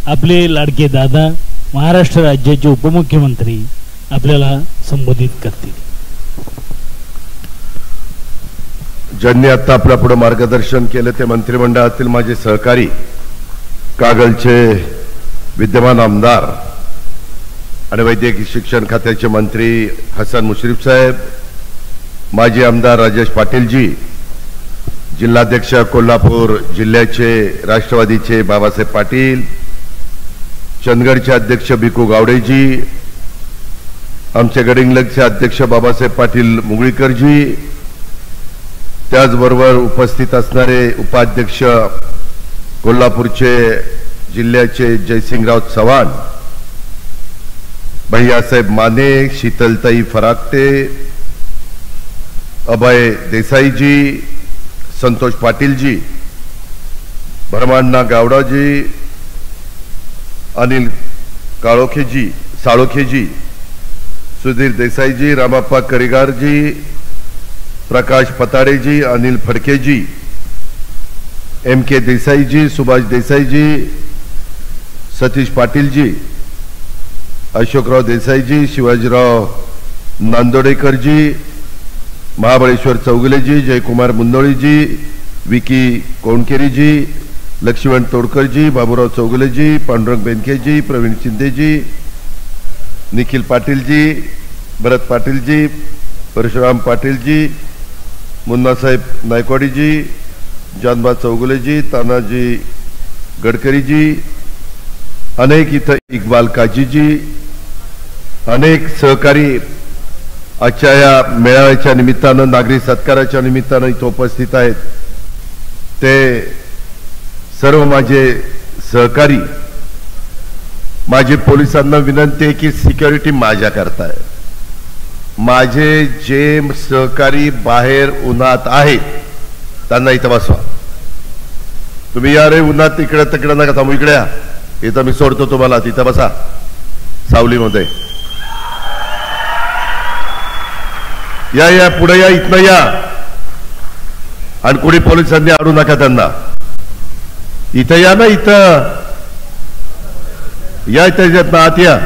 आपले लाडके दादा महाराष्ट्र राज्याचे उपमुख्यमंत्री आपल्याला संबोधित करतील। ज्यांनी आता आपल्या पुढे मार्गदर्शन केले ते मंत्रिमंडळातील माझे सहकारी, कागलचे विद्यमान आमदार आणि वैद्यकीय शिक्षण खात्याचे मंत्री हसन मुश्रीफ साहेब, माजी आमदार राजेश पाटीलजी, जिल्हाध्यक्ष कोल्हापूर जिल्ह्याचे राष्ट्रवादीचे बाबासाहेब पाटील, चंदगडचे अध्यक्ष बिकू गावडेजी, आमचे गडिंग्लजचे अध्यक्ष बाबासाहेब पाटील मुगळीकरजी, त्याचबरोबर उपस्थित असणारे उपाध्यक्ष कोल्हापूरचे जिल्ह्याचे जयसिंगराव चव्हाण, भैयासाहेब माने, शीतलताई फराकटे, अभय देसाईजी, संतोष पाटीलजी, भरमांना गावडाजी, अनिल साळोखेजी, सुधीर देसाईजी, रामाप्पा करिगारजी, प्रकाश पताडेजी, अनिल फडकेजी, MK देसाईजी, सुभाष देसाईजी, सतीश पाटीलजी, अशोकराव देसाईजी, शिवाजीराव नांदोडेकरजी, महाबळेश्वर चौगुलेजी, जयकुमार मुंदोळीजी, विकी कोणकेरीजी, लक्ष्मण तोडकरजी, बाबूराव चौगुलेजी, पांडुरंग बेनकेजी, प्रवीण शिंदेजी, निखिल पाटीलजी, भरत पाटीलजी, परशुराम पाटीलजी, मुन्नासाहेब नायकवाडीजी, जानबा चौगुलेजी, तानाजी गडकरीजी, अनेक इथं इक्बाल काजीजी, अनेक सहकारी आजच्या या मेळाव्याच्या निमित्तानं, नागरी सत्काराच्या निमित्तानं इथं उपस्थित आहेत। ते सर्व माझे सहकारी, माझी पोलिसांना विनंती आहे की सिक्युरिटी माझ्या करता आहे। माझे जे सहकारी बाहेर उन्हात आहेत त्यांना इथं बसवा। तुम्ही या रे उन्हात इकडे तिकडे नका थांबू, इकडे या, इथं मी सोडतो तुम्हाला, तिथं बसा सावलीमध्ये। या पुढे या, इथनं या, आणि कुणी पोलिसांनी अडू नका त्यांना। इथं या ना, इथं या, इथं आत या।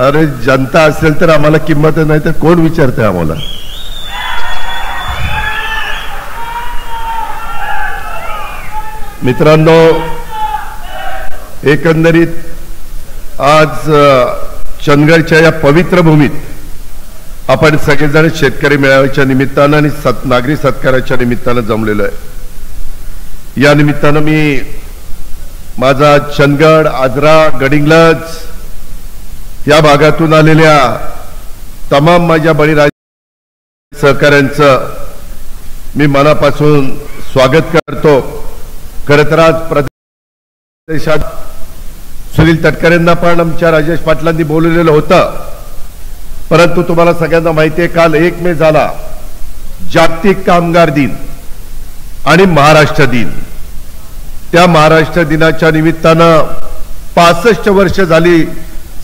अरे जनता असेल तर आम्हाला किंमत नाही तर कोण विचारते आम्हाला? मित्रांनो, एकंदरीत आज चंदगडच्या या पवित्र भूमीत आपण सगळेजण शेतकरी मेळाव्याच्या निमित्तानं आणि नागरी सत्काराच्या निमित्तानं जमलेलो आहे। या निमित्तानं मी माझा चंदगड, आजरा, गडिंग्लज या भागातून आलेल्या तमाम माझ्या बळीराज सहकाऱ्यांचं मी मनापासून स्वागत करतो। खरं तर आज प्रदेशात सुनील तटकरेंना पण आमच्या राजेश पाटलांनी बोलवलेलं होतं, परंतु तुम्हाला सगळ्यांना माहिती आहे काल 1 मे झाला जागतिक कामगार दिन आणि महाराष्ट्र दिन। त्या महाराष्ट्र दिनाच्या निमित्तानं 65 वर्ष झाली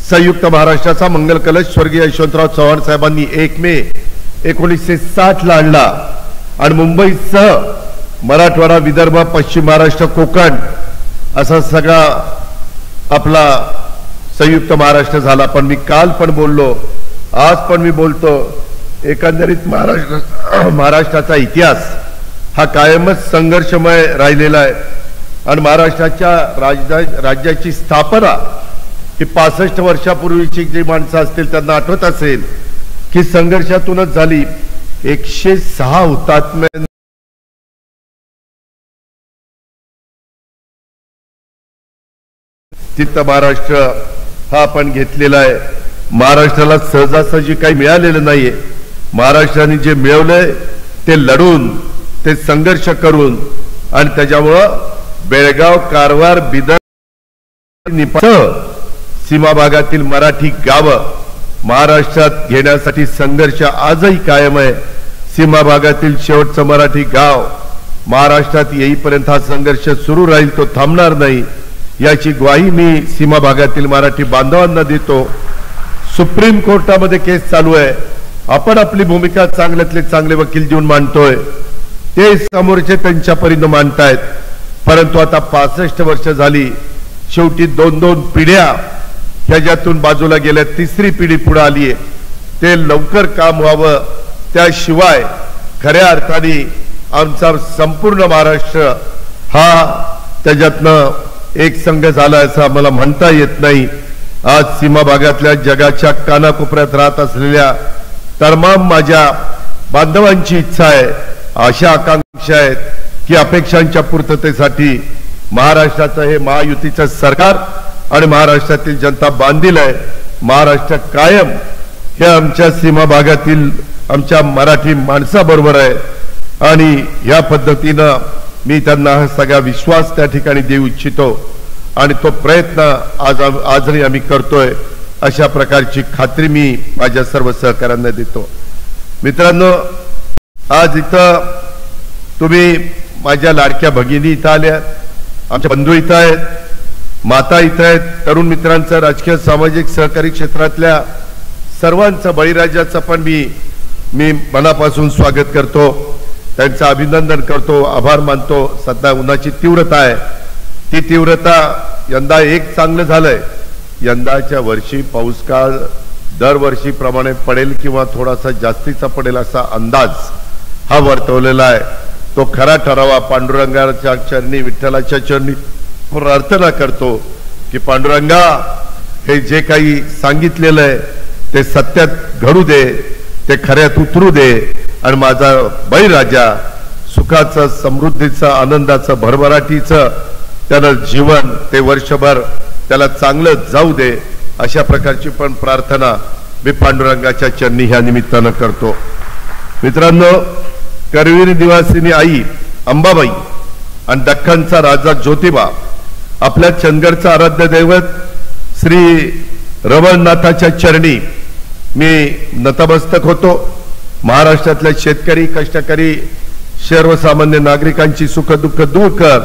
संयुक्त महाराष्ट्राचा मंगल कलश स्वर्गीय यशवंतराव चव्हाण साहेबांनी 1 मे 1960 ला आणला आणि मुंबईसह मराठवाडा, विदर्भ, पश्चिम महाराष्ट्र, कोकण असा सगळा आपला संयुक्त महाराष्ट्र झाला। पण मी काल पण बोललो, आज पण मी बोलतो, एकंदरीत महाराष्ट्राचा इतिहास हा कायमच संघर्षमय राहिलेला आहे आणि महाराष्ट्राच्या राज्याची स्थापना ही 65 वर्षापूर्वीची जी माणसं असतील त्यांना आठवत असेल की संघर्षातूनच झाली। 106 हुतात्मे तिथं महाराष्ट्र हा आपण घेतलेला आहे। महाराष्ट्राला सहजासहजी काही मिळालेलं नाहीये। महाराष्ट्राने जे मिळवलंय ते लढून, ते संघर्ष करून, आणि त्याच्यामुळं बेळगाव, कारवार, बिदर, सीमा भागातील मराठी गावं महाराष्ट्रात घेण्यासाठी संघर्ष आजही कायम आहे। सीमा भागातील शेवटचं मराठी गाव महाराष्ट्रात येईपर्यंत हा संघर्ष सुरू राहील, तो थांबणार नाही याची ग्वाही मी सीमा भागातील मराठी बांधवांना देतो। सुप्रीम कोर्टामध्ये केस चालू आहे, आपण आपली भूमिका चांगल्यातले चांगले वकील देऊन मांडतोय, ते समोरचे त्यांच्या परीने मांडतायत। परंतु आता 65 वर्ष झाली, शेवटी 2-2 पिढ्या ह्याच्यातून बाजूला गेल्या, तिसरी पिढी पुढे आली आहे. ते लवकर काम व्हावं, त्याशिवाय खऱ्या अर्थाने आमचा संपूर्ण महाराष्ट्र हा त्याच्यातनं एक संघ झाला असं आम्हाला म्हणता येत नाही. आज सीमा भागातल्या जगाच्या कानाकोपऱ्यात राहत असलेल्या तमाम माझ्या बांधवांची इच्छा आहे, अशा आकांक्षा आहेत की अपेक्षांच्या पूर्ततेसाठी महाराष्ट्राचं हे महायुतीचं सरकार आणि महाराष्ट्रातील जनता बांधील आहे. महाराष्ट्र कायम हे आमच्या सीमा भागातील आमच्या मराठी माणसाबरोबर आहे आणि या पद्धतीनं मी त्यांना हा सगळा विश्वास त्या ठिकाणी देऊ इच्छितो आणि तो प्रयत्न आजही आम्ही करतोय. अशा प्रकारची खात्री मी माझ्या सर्व सहकाऱ्यांना देतो. मित्रांनो, आज इथं तुम्ही माझ्या लाडक्या भगिनी इथं आल्या, आमच्या बंधू इथं आहेत, माता इथं आहेत, तरुण मित्रांचं, राजकीय सामाजिक सहकारी क्षेत्रातल्या सर्वांचं, बळीराजाचं पण मी मनापासून स्वागत करतो, त्यांचं अभिनंदन करतो, आभार मानतो. सध्या उन्हाची तीव्रता आहे, ती तीव्रता यंदा एक चांगलं झालंय, यंदाच्या वर्षी पाऊस काळ दरवर्षीप्रमाणे पडेल किंवा थोडासा जास्तीचा पडेल असा अंदाज हा वर्तवलेला आहे. तो खरा ठरावा. पांडुरंगाच्या चरणी, विठ्ठलाच्या चरणी प्रार्थना करतो की पांडुरंगा, हे जे काही सांगितलेलं आहे ते सत्यात घडू दे, ते खऱ्यात उतरू दे आणि माझा बळीराजा सुखाचं, समृद्धीचं, आनंदाचं, भरभराटीचं त्यानं जीवन ते वर्षभर त्याला चांगलं जाऊ दे, अशा प्रकारची पण प्रार्थना मी पांडुरंगाच्या चरणी ह्या निमित्तानं करतो. मित्रांनो, करवीर निवासिनी आई अंबाबाई आणि दख्खनचा राजा ज्योतिबा, आपल्या चंदगडचा आराध्य दैवत श्री रवळनाथाच्या चरणी मी नतमस्तक होतो. महाराष्ट्रातल्या शेतकरी, कष्टकरी, सर्वसामान्य नागरिकांची सुख दुःख दूर कर,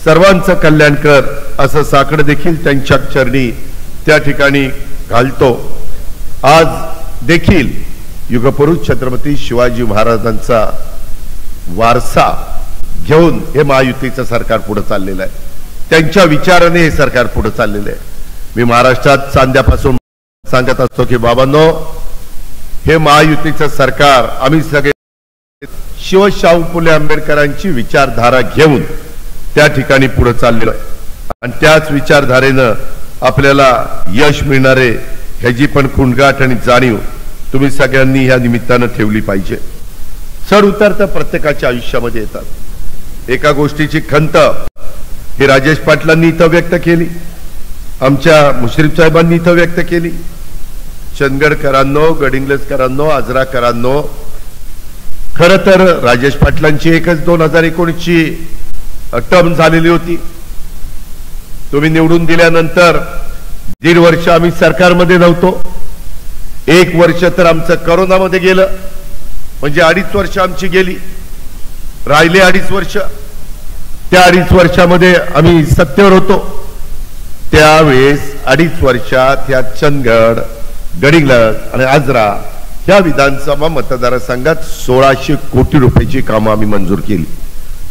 सर्वांचं कल्याण कर, असं साकडं देखील त्यांच्या चरणी त्या ठिकाणी घालतो. आज देखील युगपुरुष छत्रपती शिवाजी महाराजांचा वारसा घेऊन हे महायुतीचं सरकार पुढे चाललेलं आहे. त्यांच्या विचाराने हे सरकार पुढे चाललेलं आहे. मी महाराष्ट्रात सांध्यापासून सांगत असतो की बाबांनो, हे महायुतीचं सरकार आम्ही सगळे शिवशाहू फुले आंबेडकरांची विचारधारा घेऊन त्या ठिकाणी पुढे चाललेलो आहे आणि त्याच विचारधारेनं आपल्याला यश मिळणारे ह्याची पण खुणगाठ आणि जाणीव तुम्ही सगळ्यांनी ह्या निमित्तानं ठेवली पाहिजे. चढ उतार तर प्रत्येकाच्या आयुष्यामध्ये येतात. एका गोष्टीची खंत ही राजेश पाटलांनी इथं व्यक्त केली, आमच्या मुश्रीफ साहेबांनी इथं व्यक्त केली. चंदगडकरांनो, गडिंग्लजकरांनो, आजराकरांनो, खरं तर राजेश पाटलांची एकच 2019ची टर्म झालेली होती. तुम्ही निवडून दिल्यानंतर 1.5 वर्ष आम्ही सरकारमध्ये नव्हतो. 1 वर्ष तर आमचं करोनामध्ये गेलं, म्हणजे 2.5 वर्ष आमची गेली. राहिले 2.5 वर्ष. त्या 2.5 वर्षामध्ये आम्ही सत्तेवर होतो. त्यावेळेस 2.5 वर्षात ह्या चंदगड, गडिंग्लज आणि आजरा ह्या विधानसभा मतदारसंघात 1600 कोटी रुपयाची कामं आम्ही मंजूर केली.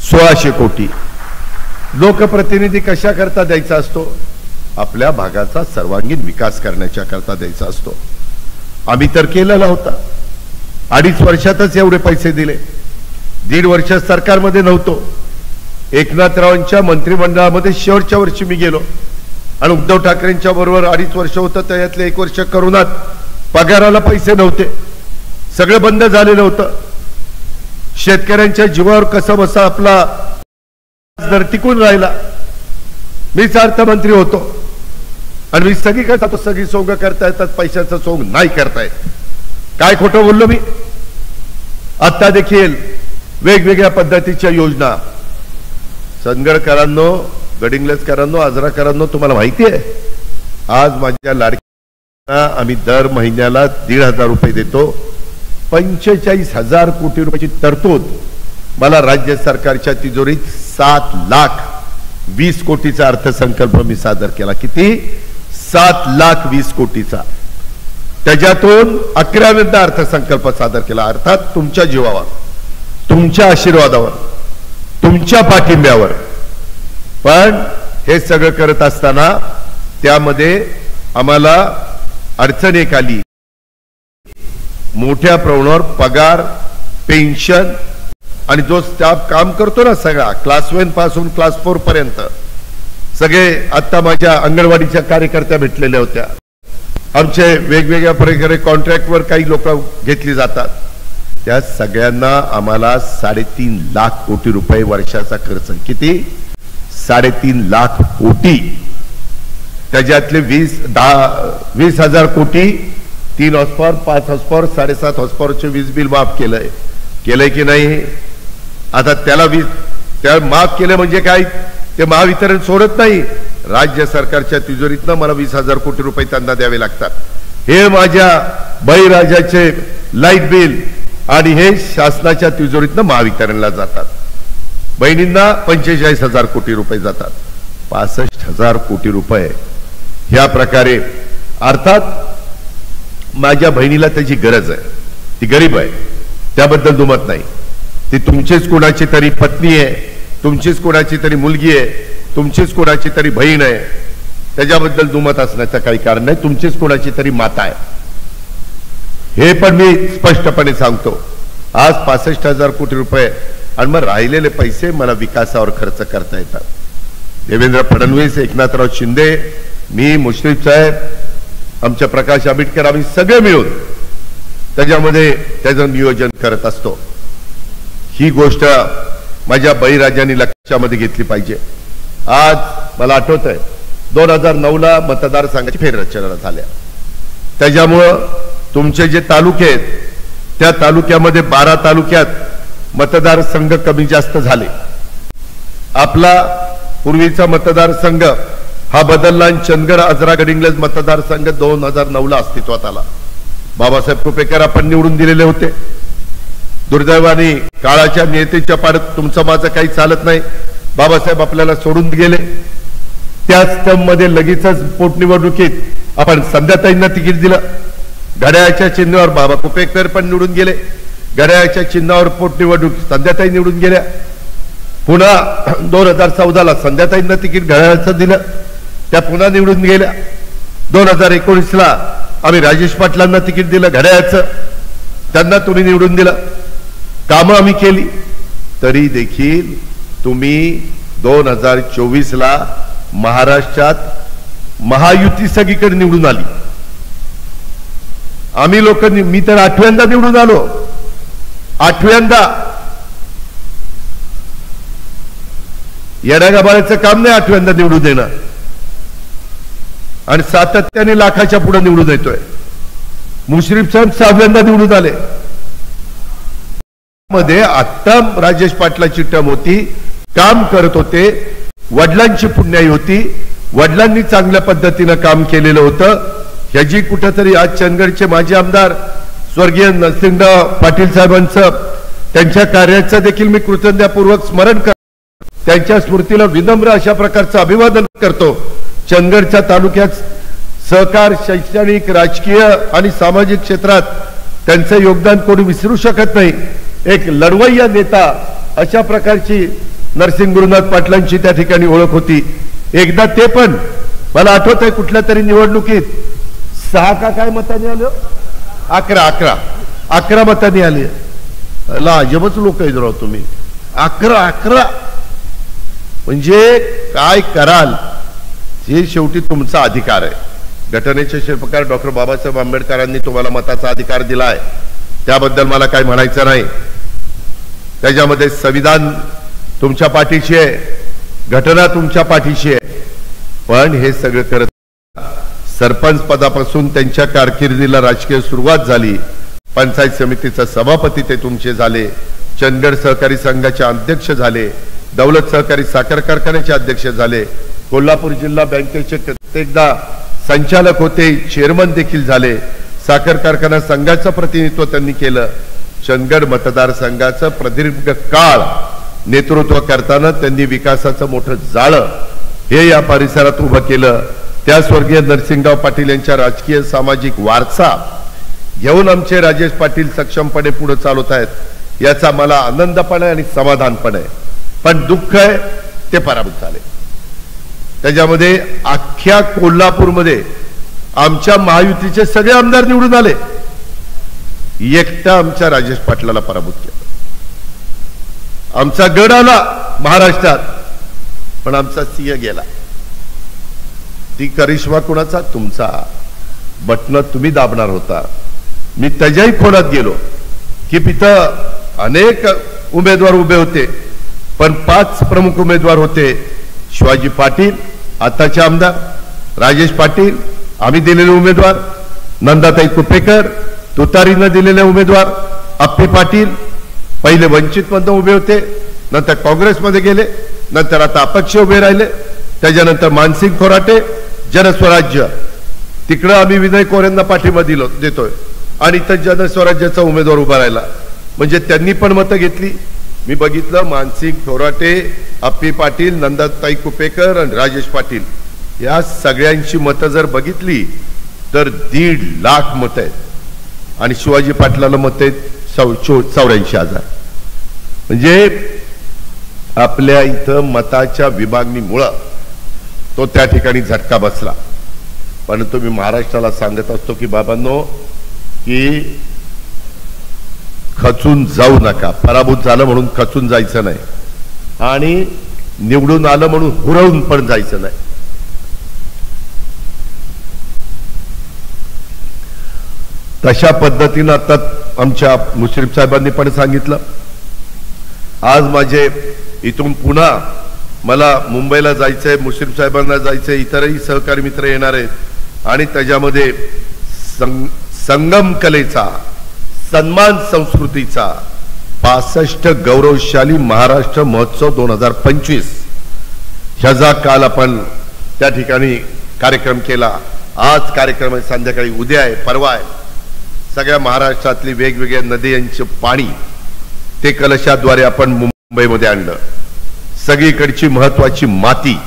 1600 कोटी. लोकप्रतिनिधी कशा करता द्यायचा असतो? आपल्या भागाचा सर्वांगीण विकास करण्याच्या करता द्यायचा असतो. आम्ही तर केलेला होता. 2.5 वर्षातच एवढे पैसे दिले. 1.5 वर्ष सरकारमध्ये नव्हतो. एकनाथरावांच्या मंत्रिमंडळामध्ये शेवटच्या वर्षी मी गेलो आणि उद्धव ठाकरेंच्या बरोबर 2.5 वर्ष होतं. त्यातले 1 वर्ष करोनात पगाराला पैसे नव्हते, सगळं बंद झालेलं होतं. शेतकऱ्यांच्या जीवावर कसा बसा आपला दर टिकून राहिला. मीच अर्थमंत्री होतो आणि मी सगळीकडे जातो. सगळी सोंग करता येतात, पैशाचं सोंग नाही करता येत. काय खोटं बोललो मी? आता देखील वेगवेगळ्या पद्धतीच्या योजना. चंदगडकरांनो, गडिंग्लजकरांनो, आजराकरांनो, तुम्हाला माहिती आहे आज माझ्या लाडक्यांना आम्ही दर महिन्याला 1,500 रुपये देतो. 45,000 कोटी रुपयाची तरतूद मला राज्य सरकारच्या तिजोरीत 7,20,00,000 कोटीचा अर्थसंकल्प मी सादर केला. किती? 7,20,00,000 कोटीचा. त्याच्यातून 11व्यांदा अर्थसंकल्प सादर केला. अर्थात तुमच्या जीवावर, तुमच्या आशीर्वादावर, तुमच्या पाठिंब्यावर पण हे सगळं करत असताना त्यामध्ये आम्हाला अडचण एक आली, मोठ्या प्रमाणावर पगार, पेन्शन आणि जो स्टाफ काम करतो ना सगळा क्लास 1 पासून क्लास 4 पर्यंत सगळे आता माझ्या अंगणवाडीच्या कार्यकर्त्या भेटलेल्या होत्या. आमचे वेगवेगळ्या प्रकारे कॉन्ट्रॅक्टवर काही लोक घेतली जातात. त्या सगळ्यांना आम्हाला 3.5 लाख कोटी रुपये वर्षाचा खर्च. किती? 3.5 लाख कोटी. त्याच्यातले 20,000 कोटी 3 horse power, 5 horse power, 7.5 horse पॉवरचे वीज बिल माफ केलंय की नाही? आता त्या माफ केलं म्हणजे काय? ते महावितरण सोडत नाही, राज्य सरकारच्या तिजोरीतनं मला 20,000 कोटी रुपये त्यांना द्यावे लागतात. हे माझ्या बळीराजाचे लाईट बिल आणि हे शासनाच्या तिजोरीतनं महावितरणला जातात. बहिणींना 45,000 कोटी रुपये जातात. 65,000 कोटी रुपये ह्या प्रकारे. अर्थात माझ्या बहिणीला त्याची गरज आहे, ती गरीब आहे, त्याबद्दल दुमत नाही. ती तुमचीच कोणाची तरी पत्नी आहे, तुमचीच कोणाची तरी मुलगी आहे, तुमचीच कोणाची तरी बहीण आहे, त्याच्याबद्दल दुमत असण्याचं काही कारण नाही. तुमचीच कोणाची तरी माता आहे, हे पण मी स्पष्टपणे सांगतो. आज 65,000 कोटी रुपये आणि मग राहिलेले पैसे मला विकासावर खर्च करता येतात. देवेंद्र फडणवीस, एकनाथराव शिंदे, मी, मुश्रीफ साहेब, आमच्या प्रकाश आंबेडकर, आम्ही सगळे मिळून त्याच्यामध्ये त्याचं नियोजन करत असतो. ही गोष्ट माझ्या बळीराजांनी लक्षामध्ये घेतली पाहिजे. आज मला आठवत आहे 2009ला मतदारसंघाची फेररचना झाल्या. त्याच्यामुळं तुमचे जे तालुके आहेत त्या तालुक्यामध्ये 12 तालुक्यात मतदारसंघ कमी जास्त झाले. आपला पूर्वीचा मतदारसंघ हा बदलला आणि चंदगड, आजरा, गडिंग्लज मतदारसंघ 2009ला अस्तित्वात आला. बाबासाहेब कुपेकर आपण निवडून दिलेले होते. दुर्दैवाने काळाच्या नियतीच्या पाडत तुमचं माझं काही चालत नाही. बाबासाहेब आपल्याला सोडून गेले. त्याच मध्ये लगेचच पोटनिवडणुकीत आपण संध्याताईंना तिकीट दिलं. घड्याळाच्या चिन्हावर बाबा कुपेकर पण निवडून गेले. घड्याळाच्या चिन्हावर पोटनिवडणूक संध्याताई निवडून गेल्या. पुन्हा 2014ला संध्याताईंना तिकीट घड्याळाचं दिलं, त्या पुन्हा निवडून गेल्या. 2019ला आम्ही राजेश पाटलांना तिकीट दिलं घड्याळाचं, त्यांना तुम्ही निवडून दिलं. कामं आम्ही केली. तरी देखील तुम्ही 2024ला महाराष्ट्रात महायुती सगळीकडे निवडून आली. आम्ही लोकांनी, मी तर 8व्यांदा निवडून आलो. 8व्यांदा. येड्यागाबाळाचं काम नाही 8व्यांदा निवडून देणं, आणि सातत्याने लाखाच्या पुढे निवडून येतोय. मुश्रीफ साहेब 6व्यांदा निवडून आले. मध्ये आता राजेश पाटलाची टर्म होती, काम करत होते, वडिलांची पुण्याई होती, वडिलांनी चांगल्या पद्धतीनं काम केलेलं होतं. ह्याची कुठेतरी आज चंदगडचे माजी आमदार स्वर्गीय नरसिंहराव पाटील साहेबांचं, त्यांच्या कार्याचं देखील मी कृतज्ञतापूर्वक स्मरण करतो. त्यांच्या स्मृतीला विनम्र अशा प्रकारचं अभिवादन करतो. चंदगडच्या तालुक्यात सहकार, शैक्षणिक, राजकीय आणि सामाजिक क्षेत्रात त्यांचं योगदान कोणी विसरू शकत नाही. एक लढवय्या नेता अशा प्रकारची नरसिंह गुरुनाथ पाटलांची त्या ठिकाणी ओळख होती. एकदा ते पण मला आठवत आहे कुठल्या तरी निवडणुकीत 6 का काय मतांनी आलं, 11 मतांनी आली. अजबच लोक आहेत राव तुम्ही. 11 म्हणजे काय कराल हे शेवटी तुमचा अधिकार आहे. घटनेचे शिल्पकार डॉक्टर बाबासाहेब आंबेडकरांनी तुम्हाला मताचा अधिकार दिला आहे, त्याबद्दल मला काही म्हणायचं नाही. त्याच्यामध्ये संविधान तुमच्या पाठीशी आहे, घटना तुमच्या पाठीशी आहे. पण हे सगळं करत सरपंच पदापासून त्यांच्या कारकिर्दीला राजकीय सुरुवात झाली. पंचायत समितीचा सभापती ते तुमचे झाले, चंदगड सहकारी संघाचे अध्यक्ष झाले, दौलत सहकारी साखर कारखान्याचे अध्यक्ष झाले, कोल्हापूर जिल्हा बँकेचे कित्येकदा संचालक होते, चेअरमन देखील झाले, साखर कारखाना संघाचं प्रतिनिधित्व त्यांनी केलं. चंदगड मतदारसंघाचं प्रदीर्घ काळ नेतृत्व करताना त्यांनी विकासाचं मोठं जाळं हे या परिसरात उभं केलं. त्या स्वर्गीय नरसिंहराव पाटील यांच्या राजकीय सामाजिक वारसा घेऊन आमचे राजेश पाटील सक्षमपणे पुढे चालवत आहेत, याचा मला आनंद पण आहे आणि समाधान पण आहे. पण दुःख आहे ते पराभूत झाले. त्याच्यामध्ये अख्ख्या कोल्हापूरमध्ये आमच्या महायुतीचे सगळे आमदार निवडून आले, एकटा आमच्या राजेश पाटलाला पराभूत केला. आमचा गड आला महाराष्ट्रात, पण आमचा सिंह गेला. ती करिश्मा कुणाचा? तुमचा. बटन तुम्ही दाबणार होता. मी त्याच्याही खोलात गेलो की तिथं अनेक उमेदवार उभे होते, पण 5 प्रमुख उमेदवार होते. शिवाजी पाटील आताचे आमदार, राजेश पाटील आम्ही दिलेले उमेदवार, नंदाताई कुपेकर तुतारीनं दिलेले उमेदवार, अप्पे पाटील पहिले वंचित मधून उभे होते, नंतर काँग्रेसमध्ये गेले, नंतर आता अपक्ष उभे राहिले. त्याच्यानंतर मानसिंग थोराटे जनस्वराज्य, तिकडं आम्ही विनय कोरेंना पाठिंबा देतोय आणि इथं जनस्वराज्याचा उमेदवार उभा राहिला. म्हणजे त्यांनी पण मतं घेतली. मी बघितलं मानसिंग थोराटे, अप्पी पाटील, नंदाताई कुपेकर आणि राजेश पाटील या सगळ्यांची मतं जर बघितली तर 1.5 लाख मतं आहेत आणि शिवाजी पाटलाला मतं आहेत 84,000. म्हणजे आपल्या इथं मताच्या विभागणीमुळं तो त्या ठिकाणी झटका बसला. परंतु मी महाराष्ट्राला सांगत असतो की बाबांनो, की खचून जाऊ नका. पराभूत झालं म्हणून खचून जायचं नाही आणि निवडून आलं म्हणून हुरवून पण जायचं नाही. तशा पद्धतीनं आता आमच्या मुश्रीफ साहेबांनी पण सांगितलं. आज माझे इथून पुन्हा मला मुंबईला जायचंय, मुश्रीफ साहेबांना जायचंय, इतरही सहकारी मित्र येणार आहेत आणि त्याच्यामध्ये संगम कलेचा, सन्मान संस्कृतीचा 65 गौरवशाली महाराष्ट्र महोत्सव 2025 ह्याचा काल आपण त्या ठिकाणी कार्यक्रम केला. आज कार्यक्रम संध्याकाळी उद्या आहे, परवा आहे. सगळ्या महाराष्ट्रातली वेगवेगळ्या नद्यांचे पाणी ते कलशाद्वारे आपण मुंबईमध्ये आणलं. सगळीकडची महत्वाची माती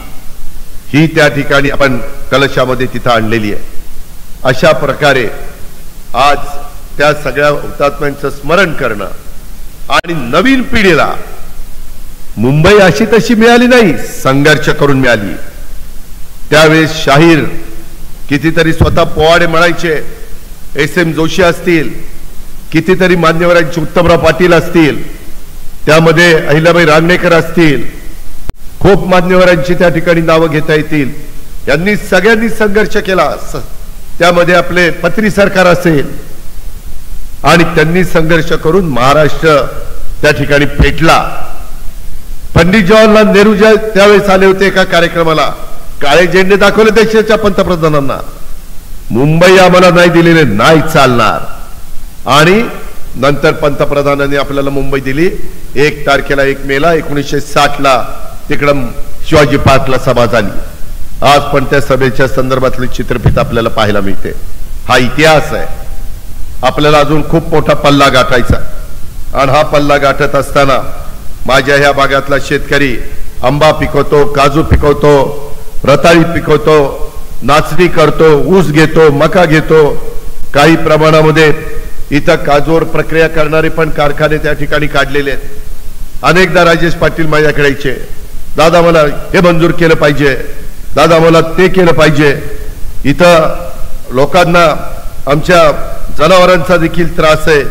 ही त्या ठिकाणी आपण कलशामध्ये तिथं आणलेली आहे. अशा प्रकारे आज त्या सगळ्या हुतात्म्यांचं स्मरण करणं आणि नवीन पिढीला मुंबई अशी तशी मिळाली नाही, संघर्ष करून मिळाली. त्यावेळेस शाहीर कितीतरी स्वतः पोवाडे म्हणायचे, SM जोशी असतील, कितीतरी मान्यवरांचे उत्तमराव पाटील असतील, त्यामध्ये अहिल्याबाई रांगणेकर असतील, खूप मान्यवरांची त्या ठिकाणी नावं घेता येतील. यांनी सगळ्यांनी संघर्ष केला. त्यामध्ये आपले पत्री सरकार असेल आणि त्यांनी संघर्ष करून महाराष्ट्र त्या ठिकाणी पेटला. पंडित जवाहरलाल नेहरू त्यावेळेस आले होते एका कार्यक्रमाला, काळे झेंडे दाखवले देशाच्या पंतप्रधानांना. मुंबई आम्हाला नाही दिलेले नाही चालणार. आणि नंतर पंतप्रधानांनी आपल्याला मुंबई दिली. 1 तारखेला 1 मेला 1960ला तिकडं शिवाजी पार्कला सभा झाली. आज पण त्या सभेच्या संदर्भातले चित्रफित आपल्याला पाहायला मिळते. हा इतिहास आहे. आपल्याला अजून खूप मोठा पल्ला गाठायचा आणि हा पल्ला गाठत असताना माझ्या ह्या भागातला शेतकरी आंबा पिकवतो, काजू पिकवतो, रताळी पिकवतो, नाचणी करतो, ऊस घेतो, मका घेतो. काही प्रमाणामध्ये इथं काजूवर प्रक्रिया करणारे पण कारखाने त्या ठिकाणी काढलेले आहेत. अनेकदा राजेश पाटील माझ्याकडे यायचे, दादा मला हे मंजूर केलं पाहिजे, दादा मला ते केलं पाहिजे. इथं लोकांना आमच्या जनावरांचा देखील त्रास आहे,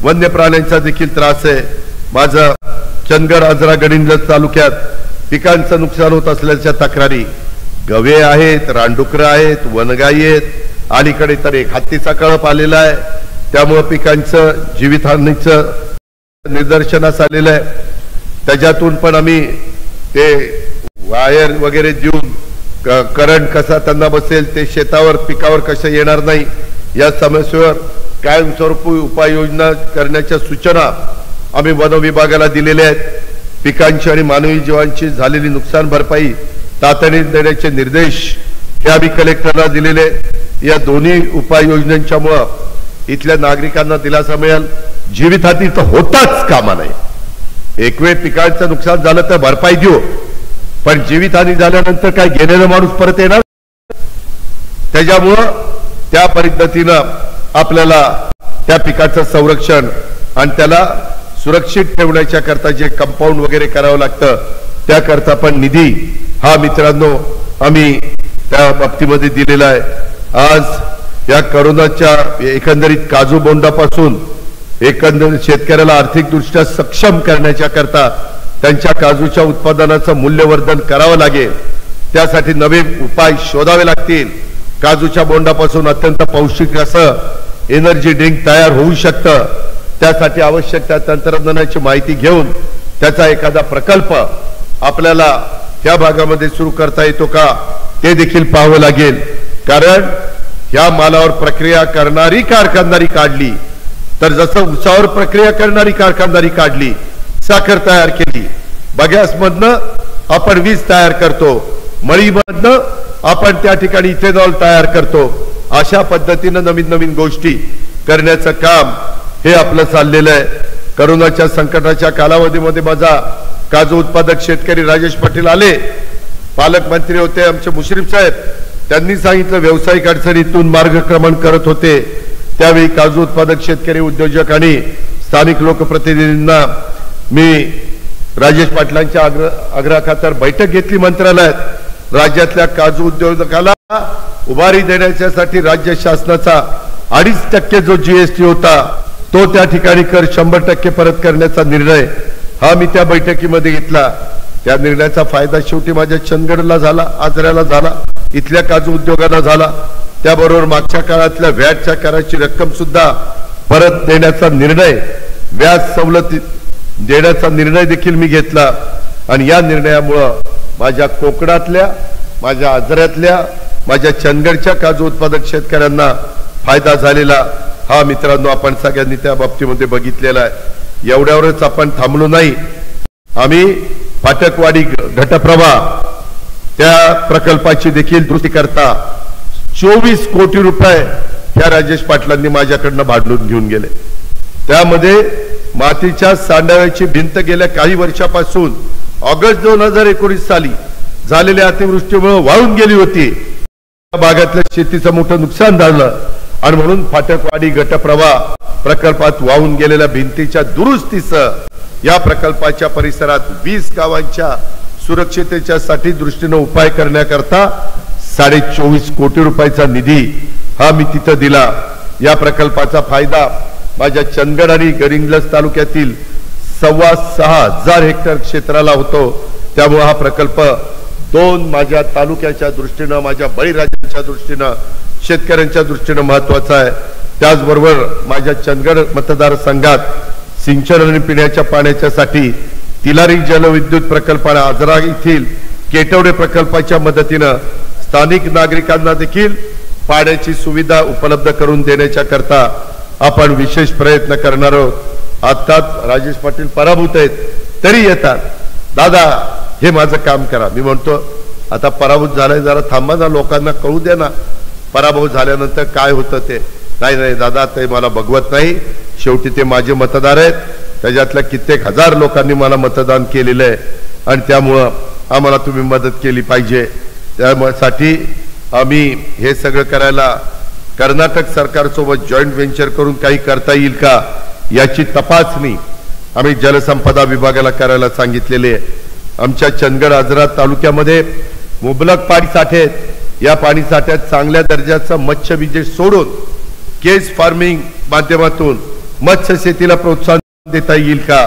वन्य प्राण्यांचा देखील त्रास आहे. माझं चंदगड, आजरा, गडिंग्लज तालुक्यात पिकांचं नुकसान होत असल्याच्या तक्रारी, गवे आहेत, रानडुकरं आहेत, वनगाई आहेत, अलीकडे तर एक हत्तीचा कळप आलेला आहे. त्यामुळे पिकांचं जीवितहानीचं निदर्शनास आलेलं आहे. त्याच्यातून पण आम्ही ते वायर वगैरे देऊन करंट कसा त्यांना बसेल, ते शेतावर पिकावर कसं येणार नाही या समस्येवर कायमस्वरूपी उपाययोजना करण्याच्या सूचना आम्ही वन विभागाला दिलेल्या आहेत. पिकांची आणि मानवी जीवांची झालेली नुकसान भरपाई तातडीने देण्याचे निर्देश हे आम्ही कलेक्टरला दिलेले. या दोन्ही उपाययोजनांच्या मुळे इथल्या नागरिकांना दिलासा मिळेल. जीवितहानी तर होताच कामा नये. एक वेळ पिकांचं नुकसान झालं तर भरपाई देऊ, पण जीवितहानी झाल्यानंतर काय गेलेला माणूस परत येणार? त्याच्यामुळं त्या पद्धतीनं आपल्याला त्या पिकाचं संरक्षण आणि त्याला सुरक्षित ठेवण्याच्या करता जे कंपाऊंड वगैरे करावं लागतं त्याकरता पण निधी हा मित्रांनो आम्ही त्या बाबतीमध्ये दिलेला आहे। आज या कोरोनाच्या एकंदरीत काजू बोंडापासून एकंदरीत शेतकऱ्याला आर्थिकदृष्ट्या सक्षम करण्याच्या करता त्यांच्या काजूच्या उत्पादनाचं मूल्यवर्धन करावं लागेल। त्यासाठी नवे उपाय शोधावे लागतील। काजूच्या बोंडापासून अत्यंत पौष्टिक असं एनर्जी ड्रिंक तयार होऊ शकतं। त्यासाठी आवश्यक त्या तंत्रज्ञानाची माहिती घेऊन त्याचा एखादा प्रकल्प आपल्याला त्या भागामध्ये सुरू करता येतो का ते देखील पाहावं लागेल। कारण या मालावर प्रक्रिया करणारी कारखानदारी काढली तर जसं उसावर प्रक्रिया करणारी कारखानदारी काढली, साखर तयार केली, बगॅसमधनं आपण वीज तयार करतो, मळीमधनं आपण त्या ठिकाणी इथेनॉल तयार करतो। अशा पद्धतीनं नवीन नवीन गोष्टी करण्याचं काम हे आपलं चाललेलं आहे। कोरोनाच्या संकटाच्या कालावधीमध्ये माझा काजू उत्पादक शेतकरी राजेश पाटील आले, पालकमंत्री होते आमचे मुश्रीफ साहेब, त्यांनी सांगितलं व्यावसायिक अडचणीतून मार्गक्रमण करत होते। त्यावेळी काजू उत्पादक शेतकरी उद्योजक आणि स्थानिक लोकप्रतिनिधींना मी राजेश पाटलांच्या आग्रहाखातर बैठक घेतली मंत्रालयात। राज्यातल्या काजू उद्योजकाला उभारी देण्यासाठी राज्य शासनाचा 2.5% जो जीएसटी होता तो त्या ठिकाणी कर 100% परत करण्याचा निर्णय हा मी त्या बैठकीमध्ये घेतला। त्या निर्णयाचा फायदा शेवटी माझ्या चंदगडला झाला, आजऱ्याला झाला, इथल्या काजू उद्योगाला झाला। त्याबरोबर मागच्या काळातल्या व्हॅटच्या कराची रक्कम सुद्धा परत देण्याचा निर्णय, व्याज सवलती देण्याचा निर्णय देखील मी घेतला। आणि या निर्णयामुळे माझ्या कोकणातल्या, माझ्या आजऱ्यातल्या, माझ्या चंदगडच्या काजू उत्पादक शेतकऱ्यांना फायदा झालेला हा मित्रांनो आपण सगळ्यांनी त्या बाबतीमध्ये बघितलेला आहे। एवढ्यावरच आपण थांबलो नाही, आम्ही फाटकवाडी घटप्रवाह त्या प्रकल्पाची देखील दुरुस्ती करता 24 कोटी रुपये ह्या राजेश पाटलांनी माझ्याकडनं भांडून घेऊन गेले। त्यामध्ये मातीच्या सांडव्याची भिंत गेल्या काही वर्षापासून ऑगस्ट 2019 साली झालेल्या अतिवृष्टीमुळे वाळून गेली होती। भागातल्या शेतीचं मोठं नुकसान झालं आणि म्हणून फाटकवाडी गटप्रवाह प्रकल्पात वाहून गेलेल्या भिंतीच्या दुरुस्तीसह या प्रकल्पाच्या परिसरात 20 गावांच्या सुरक्षिततेच्या साठी दृष्टीने उपाय करण्याकरता 24.5 कोटी रुपयाचा निधी हा मी तिथं दिला। या प्रकल्पाचा फायदा माझ्या चंदगड आणि गडिंग्लज तालुक्यातील 6,500 हेक्टर क्षेत्राला होतो। त्यामुळे हा प्रकल्प दोन माझ्या तालुक्याच्या दृष्टीने, माझ्या बळीराजाच्या दृष्टीने, शेतकऱ्यांच्या दृष्टीने महत्वाचा आहे। त्याचबरोबर माझ्या चंदगड मतदारसंघात सिंचन आणि पिण्याच्या पाण्याच्यासाठी तिलारी जलविद्युत प्रकल्पाला आजरा येथील केटवडे प्रकल्पाच्या मदतीने स्थानिक नागरिकांना देखील पाण्याची सुविधा उपलब्ध करून देण्याच्या करता आपण विशेष प्रयत्न करणार आहोत। आता राजेश पाटील पराभूत आहेत तरी येतात, दादा हे माझं काम करा। मी म्हणतो आता पराभूत झालाय, जरा थांबा ना, लोकांना कळू दे ना पराभूत झाल्यानंतर काय होतं ते। नाही दादा ते मला बघवत नाही, शेवटी ते माझे मतदार आहेत, त्याच्यातल्या कित्येक हजार लोकांनी मला मतदान केलेलं आहे आणि त्यामुळं आम्हाला तुम्ही मदत केली पाहिजे। त्यासाठी आम्ही हे सगळं करायला कर्नाटक सरकारसोबत जॉईंट व्हेंचर करून काही करता येईल का याची तपासणी आम्ही जलसंपदा विभागाला करायला सांगितलेली आहे। आमच्या चंदगड आजरा तालुक्यामध्ये मुबलक पाणी साठे आहेत। या पाणी साठ्यात चांगल्या दर्जाचा मत्स्य विजय सोडून केज फार्मिंग माध्यमातून मत्स्य शेतीला प्रोत्साहन देता येईल का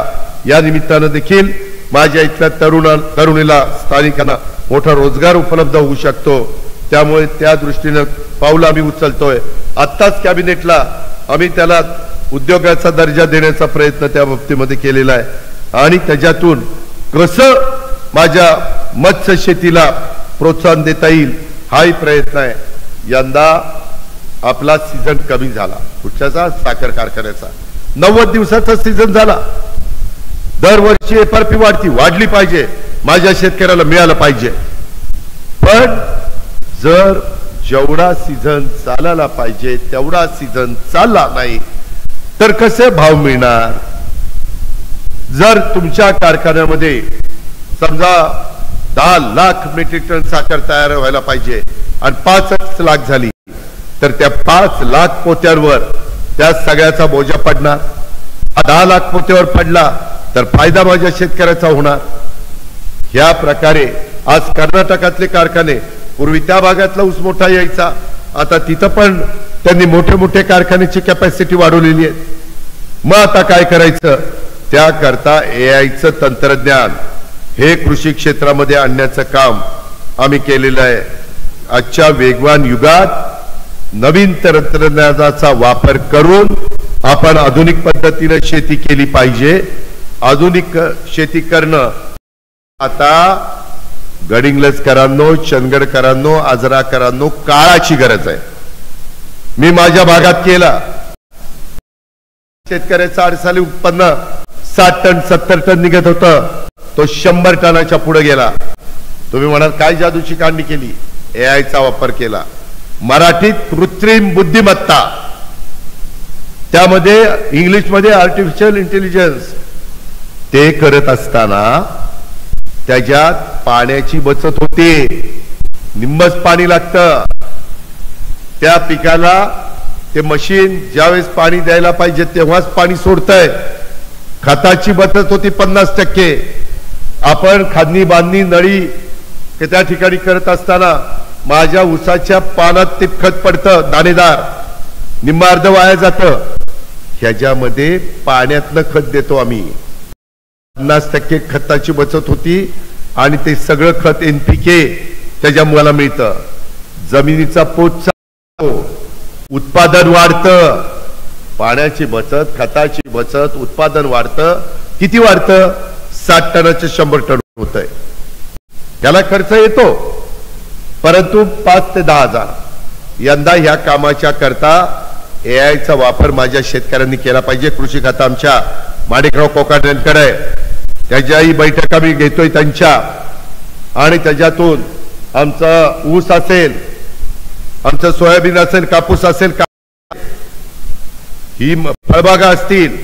या निमित्तानं देखील माझ्या इथल्या तरुणीला स्थानिकांना मोठा रोजगार उपलब्ध होऊ शकतो। त्यामुळे त्या दृष्टीने पाऊल आम्ही उचलतोय। आत्ताच कॅबिनेटला आम्ही त्याला उद्योगाचा दर्जा देण्याचा प्रयत्न त्या बाबतीमध्ये केलेला आहे आणि त्याच्यातून कसं माझ्या मत्स्य शेतीला प्रोत्साहन देता येईल हाही प्रयत्न आहे। यंदा आपला सीझन कमी झाला, कुठच्याचा साखर कारखान्याचा 90 दिवसाचा सीझन झाला। दरवर्षी एफआरपी वाढली पाहिजे, माझ्या शेतकऱ्याला मिळालं पाहिजे। पण जर जेवढा सीझन चालायला पाहिजे तेवढा सीझन चालला नाही तर कसे भाव मिळणार? जर तुमच्या कारखान्यामध्ये समजा 10 लाख मेट्रिक टन साखर तयार व्हायला पाहिजे आणि 5 लाख झाली तर त्या 5 लाख पोत्यांवर त्या सगळ्याचा बोजा पडणार। 10 लाख पोत्यावर पडला तर फायदा माझ्या शेतकऱ्याचा होणार। या प्रकारे आज कर्नाटकातले कारखाने पूर्वी त्या भागातला ऊस मोठा यायचा, आता तिथं पण त्यांनी मोठे मोठे कारखान्याची कॅपॅसिटी वाढवलेली आहे. मग आता काय करायचं, त्याकरता एआयचं तंत्रज्ञान हे कृषी क्षेत्रामध्ये आणण्याचं काम आम्ही केलेलं आहे. आजच्या वेगवान युगात नवीन तंत्रज्ञानाचा वापर करून आपण आधुनिक पद्धतीने शेती केली पाहिजे. आधुनिक शेती करणं आता गडिंग्लजकरांनो, चंदगडकरांनो, आजराकरांनो काळाची गरज आहे. मी माझ्या भागात केला, शेतकऱ्याचं अडसाली उत्पन्न 60 टन 70 टन निघत होतं, तो 100 टनाच्या पुढे गेला. तुम्ही म्हणाल काय जादूची कांडी केली, एआयचा वापर केला. मराठीत कृत्रिम बुद्धिमत्ता, त्यामध्ये इंग्लिशमध्ये आर्टिफिशियल इंटेलिजन्स, ते करत असताना त्याच्यात पाण्याची बचत होते. निम्मच पाणी लागतं त्या पिकाला, ते मशीन ज्यावेळेस पाणी द्यायला पाहिजे तेव्हाच पाणी सोडतंय. खताची बचत होती 50%. आपण खादनी बांधणी नळी त्या ठिकाणी करत असताना माझ्या ऊसाच्या पानात ते खत पडतं दाणेदार, निम्मा अर्ध वाया जातं. ह्याच्यामध्ये पाण्यातलं खत देतो आम्ही. 50% खताची बचत होती आणि ते सगळं खत NPK त्याच्या मला मिळतं. जमिनीचा पोत चालतो, उत्पादन वाढतं. पाण्याची बचत, खताची बचत, उत्पादन वाढतं. किती वाढतं? 60 टनाचे 100 टन होतंय. त्याला खर्च येतो, परंतु 5 ते 10 हजार. यंदा ह्या कामाच्या करता एआयचा वापर माझ्या शेतकऱ्यांनी केला पाहिजे. कृषी खातं आमच्या माणिकराव कोकाटेंकडे, त्याच्याही बैठका मी घेतोय त्यांच्या, आणि त्याच्यातून आमचा ऊस असेल, आमचं सोयाबीन असेल, कापूस असेल, ही फळबागा असतील,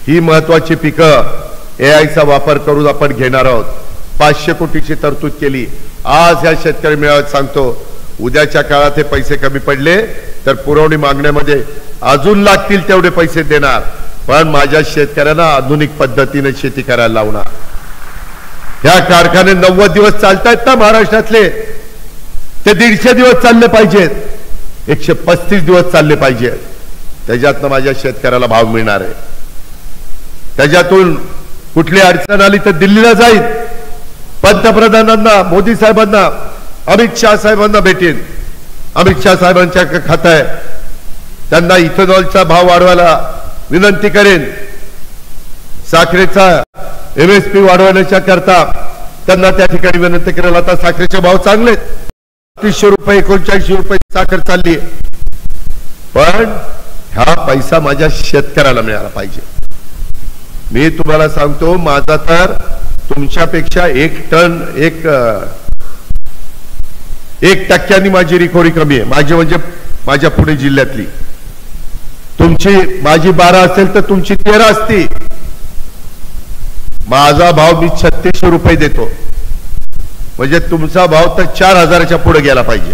ही महत्वाची पिकं एआयचा वापर करून आपण घेणार आहोत. 500 कोटीची तरतूद केली. आज या शेतकरी मेळाव्यात सांगतो, उद्याच्या काळात हे पैसे कमी पडले तर पुरवणी मागण्यामध्ये अजून लागतील तेवढे पैसे देणार. पण माझ्या शेतकऱ्यांना आधुनिक पद्धतीने शेती करायला लावणार. ह्या कारखाने 90 दिवस चालतायत ना महाराष्ट्रातले, ते 150 दिवस चालले पाहिजेत, 135 दिवस चालले पाहिजेत. त्याच्यातनं माझ्या शेतकऱ्याला भाव मिळणार आहे. त्याच्यातून कुठली अडचण आली तर दिल्लीला जाईल, पंतप्रधानांना, मोदी साहेबांना, अमित शाह साहेबांना भेटेन. अमित शाह साहेबांच्या खातं आहे, त्यांना इथेनॉलचा भाव वाढवायला विनंती करेन. साखरेचा MSP वाढवण्याच्या करता त्यांना त्या ठिकाणी विनंती करेल. आता साखरेचे भाव चांगले, 30 रुपये 39 रुपये साखर चालली, पण हा पैसा माझ्या शेतकऱ्याला मिळाला पाहिजे. मी तुम्हाला सांगतो, माझा तर तुमच्यापेक्षा 1% माझी रिकव्हरी कमी आहे. माझी म्हणजे माझ्या पुणे जिल्ह्यातली. तुमची माझी 12 असेल तर तुमची 13 असती. माझा भाव मी 3600 रुपये देतो, म्हणजे तुमचा भाव तर 4000च्या पुढे गेला पाहिजे.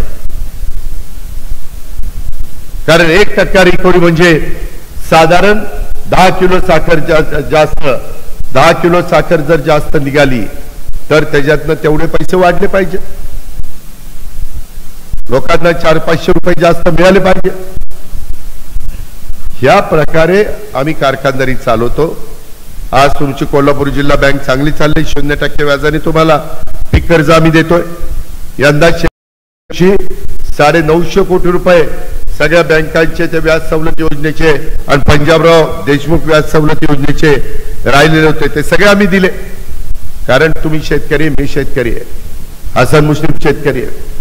कारण 1% रिकव्हरी म्हणजे साधारण 10 किलो साखर जास्त, 10 किलो साखर जर जास्त निघाली तर त्याच्यातनं तेवढे पैसे वाढले पाहिजे. लोकांना 400-500 रुपये जास्त मिळाले पाहिजे. ह्या प्रकारे आम्ही कारखानदारी चालवतो. आज तुमची कोल्हापूर जिल्हा बँक चांगली चालली, 0% व्याजाने तुम्हाला पीक कर्ज आम्ही देतोय. यंदा 950 कोटी रुपये सगळ्या बँकांचे ते व्याज सवलत योजनेचे आणि पंजाबराव देशमुख व्याज सवलत योजनेचे राहिलेले होते, ते सगळे आम्ही दिले. कारण तुम्ही शेतकरी, मी शेतकरी आहे, हसन मुश्रीफ शेतकरी आहे.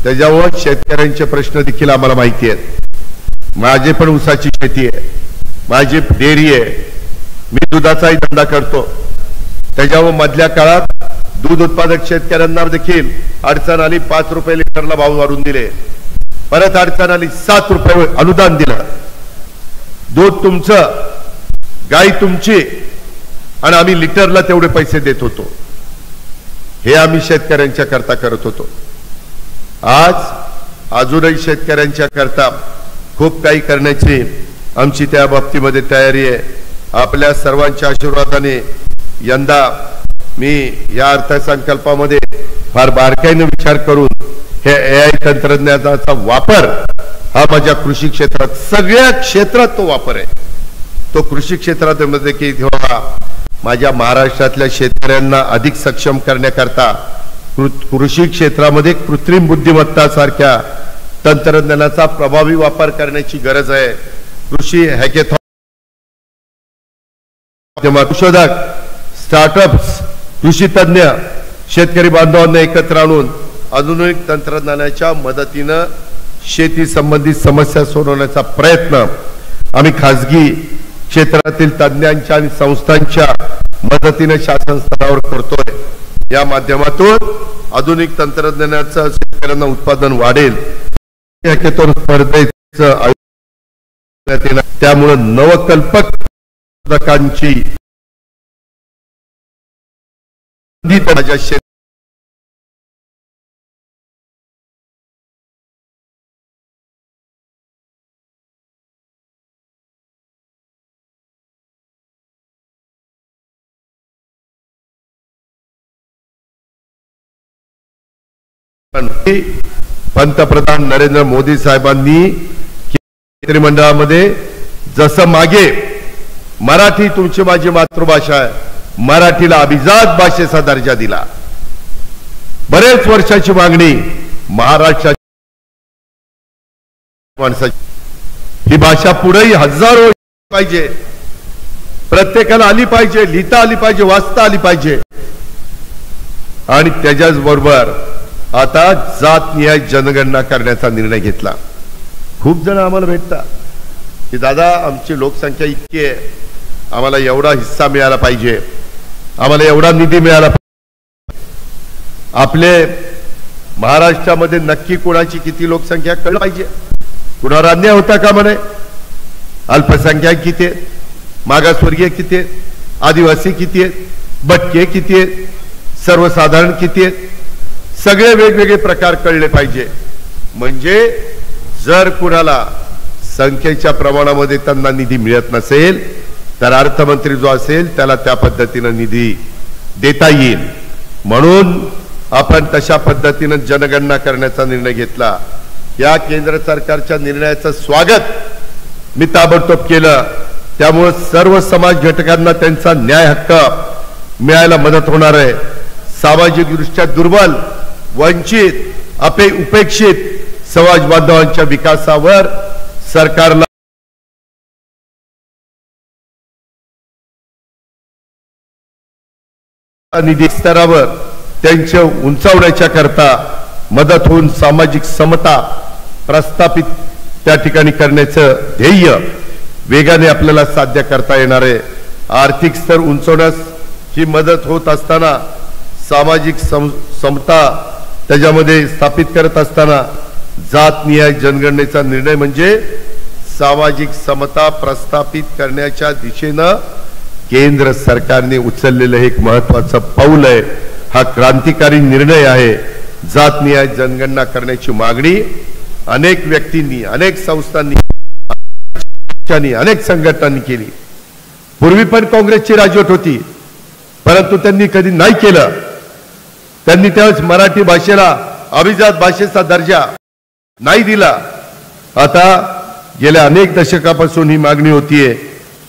त्याच्यावर शेतकऱ्यांचे प्रश्न देखील आम्हाला माहिती आहेत. माझे पण ऊसाची शेती आहे, माझी डेअरी आहे, मी दुधाचाही धंदा करतो. त्याच्यावर मधल्या काळात दूध उत्पादक शेतकऱ्यांना देखील अडचण आली, 5 रुपये लिटरला भाव वाढवून दिले. परत अडचण आली, 7 रुपये अनुदान दिलं. दूध तुमचं, गाय तुमची, आणि आम्ही लिटरला तेवढे पैसे देत होतो. हे आम्ही शेतकऱ्यांच्या करता करत होतो. आज अजूनही शेतकऱ्यांच्या करता खूप काही करण्याची आमची त्या बाबतीमध्ये तयारी आहे. आपल्या सर्वांच्या आशीर्वादाने यंदा मी या अर्थसंकल्पामध्ये फार बारकाईने विचार करून हे AI तंत्रज्ञानाचा वापर हा माझ्या कृषी क्षेत्रात सगळ्या क्षेत्रात तो वापर आहे. तो कृषी क्षेत्रामध्ये की तेव्हा माझ्या महाराष्ट्रातल्या शेतकऱ्यांना अधिक सक्षम करण्याकरता कृषी क्षेत्रामध्ये कृत्रिम बुद्धिमत्ता सारख्या तंत्रज्ञानाचा प्रभावी वापर करण्याची गरज आहे. कृषी हॅकेथॉन संशोधक, स्टार्टअप्स, कृषी तज्ञ, शेतकरी बांधवांना एकत्र आणून आधुनिक तंत्रज्ञानाच्या मदतीनं शेती संबंधित समस्या सोडवण्याचा प्रयत्न आम्ही खासगी क्षेत्रातील तज्ञांच्या आणि संस्थांच्या मदतीने शासन स्तरावर करतोय. या माध्यमातून आधुनिक तंत्रज्ञानाचं शेतकऱ्यांना उत्पादन वाढेल. हॅकेथॉन स्पर्धेचं आयोजन त्यामुळे नवकल्पक स्पर्धकांची माझ्या पंतप्रधान नरेंद्र मोदी साहेबांनी मंत्रिमंडळामध्ये जसं मागे मराठी तुमची माझी मातृभाषा आहे, मराठीला अभिजात भाषेचा दर्जा दिला. बरेच वर्षाची मागणी महाराष्ट्राची माणसाची ही भाषा पुढेही हजारो पाहिजे, प्रत्येकाला आली पाहिजे, लिहिता आली पाहिजे, वाचता आली पाहिजे. आणि त्याच्याच बरोबर आता जातनिहाय जनगणना करण्याचा निर्णय घेतला. खूप जण आम्हाला भेटतात की दादा आमची लोकसंख्या इतकी आहे, आम्हाला एवढा हिस्सा मिळाला पाहिजे, आम्हाला एवढा निधी मिळाला पाहिजे. आपले महाराष्ट्रामध्ये नक्की कोणाची किती लोकसंख्या कळलं पाहिजे, कुणावर अन्याय होता का म्हणे, अल्पसंख्याक किती आहेत, मागासवर्गीय किती आहेत, आदिवासी किती आहेत, भटके किती आहेत, सर्वसाधारण किती आहेत, सगळे वेगवेगळे प्रकार कळले पाहिजे. म्हणजे जर कुणाला संख्येच्या प्रमाणामध्ये त्यांना निधी मिळत नसेल तर अर्थमंत्री जो असेल त्याला त्या पद्धतीने निधी देता येईल. म्हणून आपण तशा पद्धतीने जनगणना करण्याचा निर्णय घेतला. या केंद्र सरकारच्या निर्णयाचं स्वागत मी ताबडतोब केलं. त्यामुळे सर्व समाज घटकांना त्यांचा न्याय हक्क मिळायला मदत होणार आहे. सामाजिक दृष्ट्या दुर्बल, वंचित, उपेक्षित समाज बांधवांच्या विकासावर सरकारला निधी स्तरावर त्यांच्या उंचावण्याच्या करता मदत होऊन सामाजिक समता प्रस्थापित त्या ठिकाणी करण्याचं ध्येय वेगाने आपल्याला साध्य करता येणार आहे. आर्थिक स्तर उंचवण्यास ही मदत होत असताना सामाजिक समता त्याच्यामध्ये स्थापित करत असताना जातनिहाय जनगणनेचा निर्णय म्हणजे सामाजिक समता प्रस्थापित करण्याच्या दिशेनं केंद्र सरकारने उचललेलं एक महत्वाचं पाऊल आहे. हा क्रांतिकारी निर्णय आहे. जातनिहाय जनगणना करण्याची मागणी अनेक व्यक्तींनी, अनेक संस्थांनी, अनेक संघटनांनी केली. पूर्वी पण काँग्रेसची राजवट होती, परंतु त्यांनी कधी नाही केलं. त्यांनी त्यावेळेस मराठी भाषेला अभिजात भाषेचा दर्जा नाही दिला. आता गेल्या अनेक दशकापासून ही मागणी होतीये.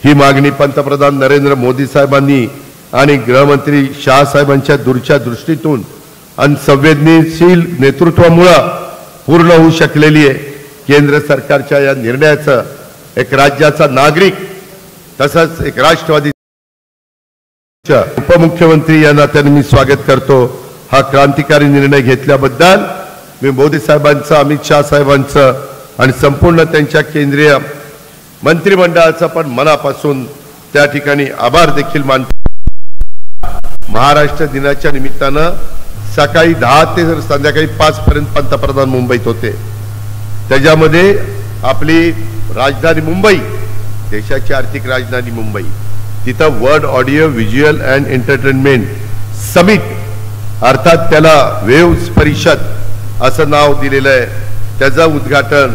ही मागणी पंतप्रधान नरेंद्र मोदी साहेबांनी आणि गृहमंत्री शाह साहेबांच्या दूरच्या दृष्टीतून आणि संवेदनशील नेतृत्वामुळे पूर्ण होऊ शकलेली आहे. केंद्र सरकारच्या या निर्णयाचं एक राज्याचा नागरिक तसंच एक राष्ट्रवादी उपमुख्यमंत्री या नात्याने मी स्वागत करतो. हा क्रांतिकारी निर्णय घेतल्याबद्दल मी मोदी साहेबांचं, अमित शाह साहेबांचं आणि संपूर्ण त्यांच्या केंद्रीय मंत्रिमंडळाचा पण मनापासून त्या ठिकाणी आभार देखील मानतो. महाराष्ट्र दिनाच्या निमित्तानं सकाळी 10 ते संध्याकाळी 5 पर्यंत पंतप्रधान मुंबईत होते. त्याच्यामध्ये आपली राजधानी मुंबई, देशाची आर्थिक राजधानी मुंबई, तिथं world audio visual and entertainment summit अर्थात त्याला वेव्स परिषद असं नाव दिलेलं आहे, त्याचं उद्घाटन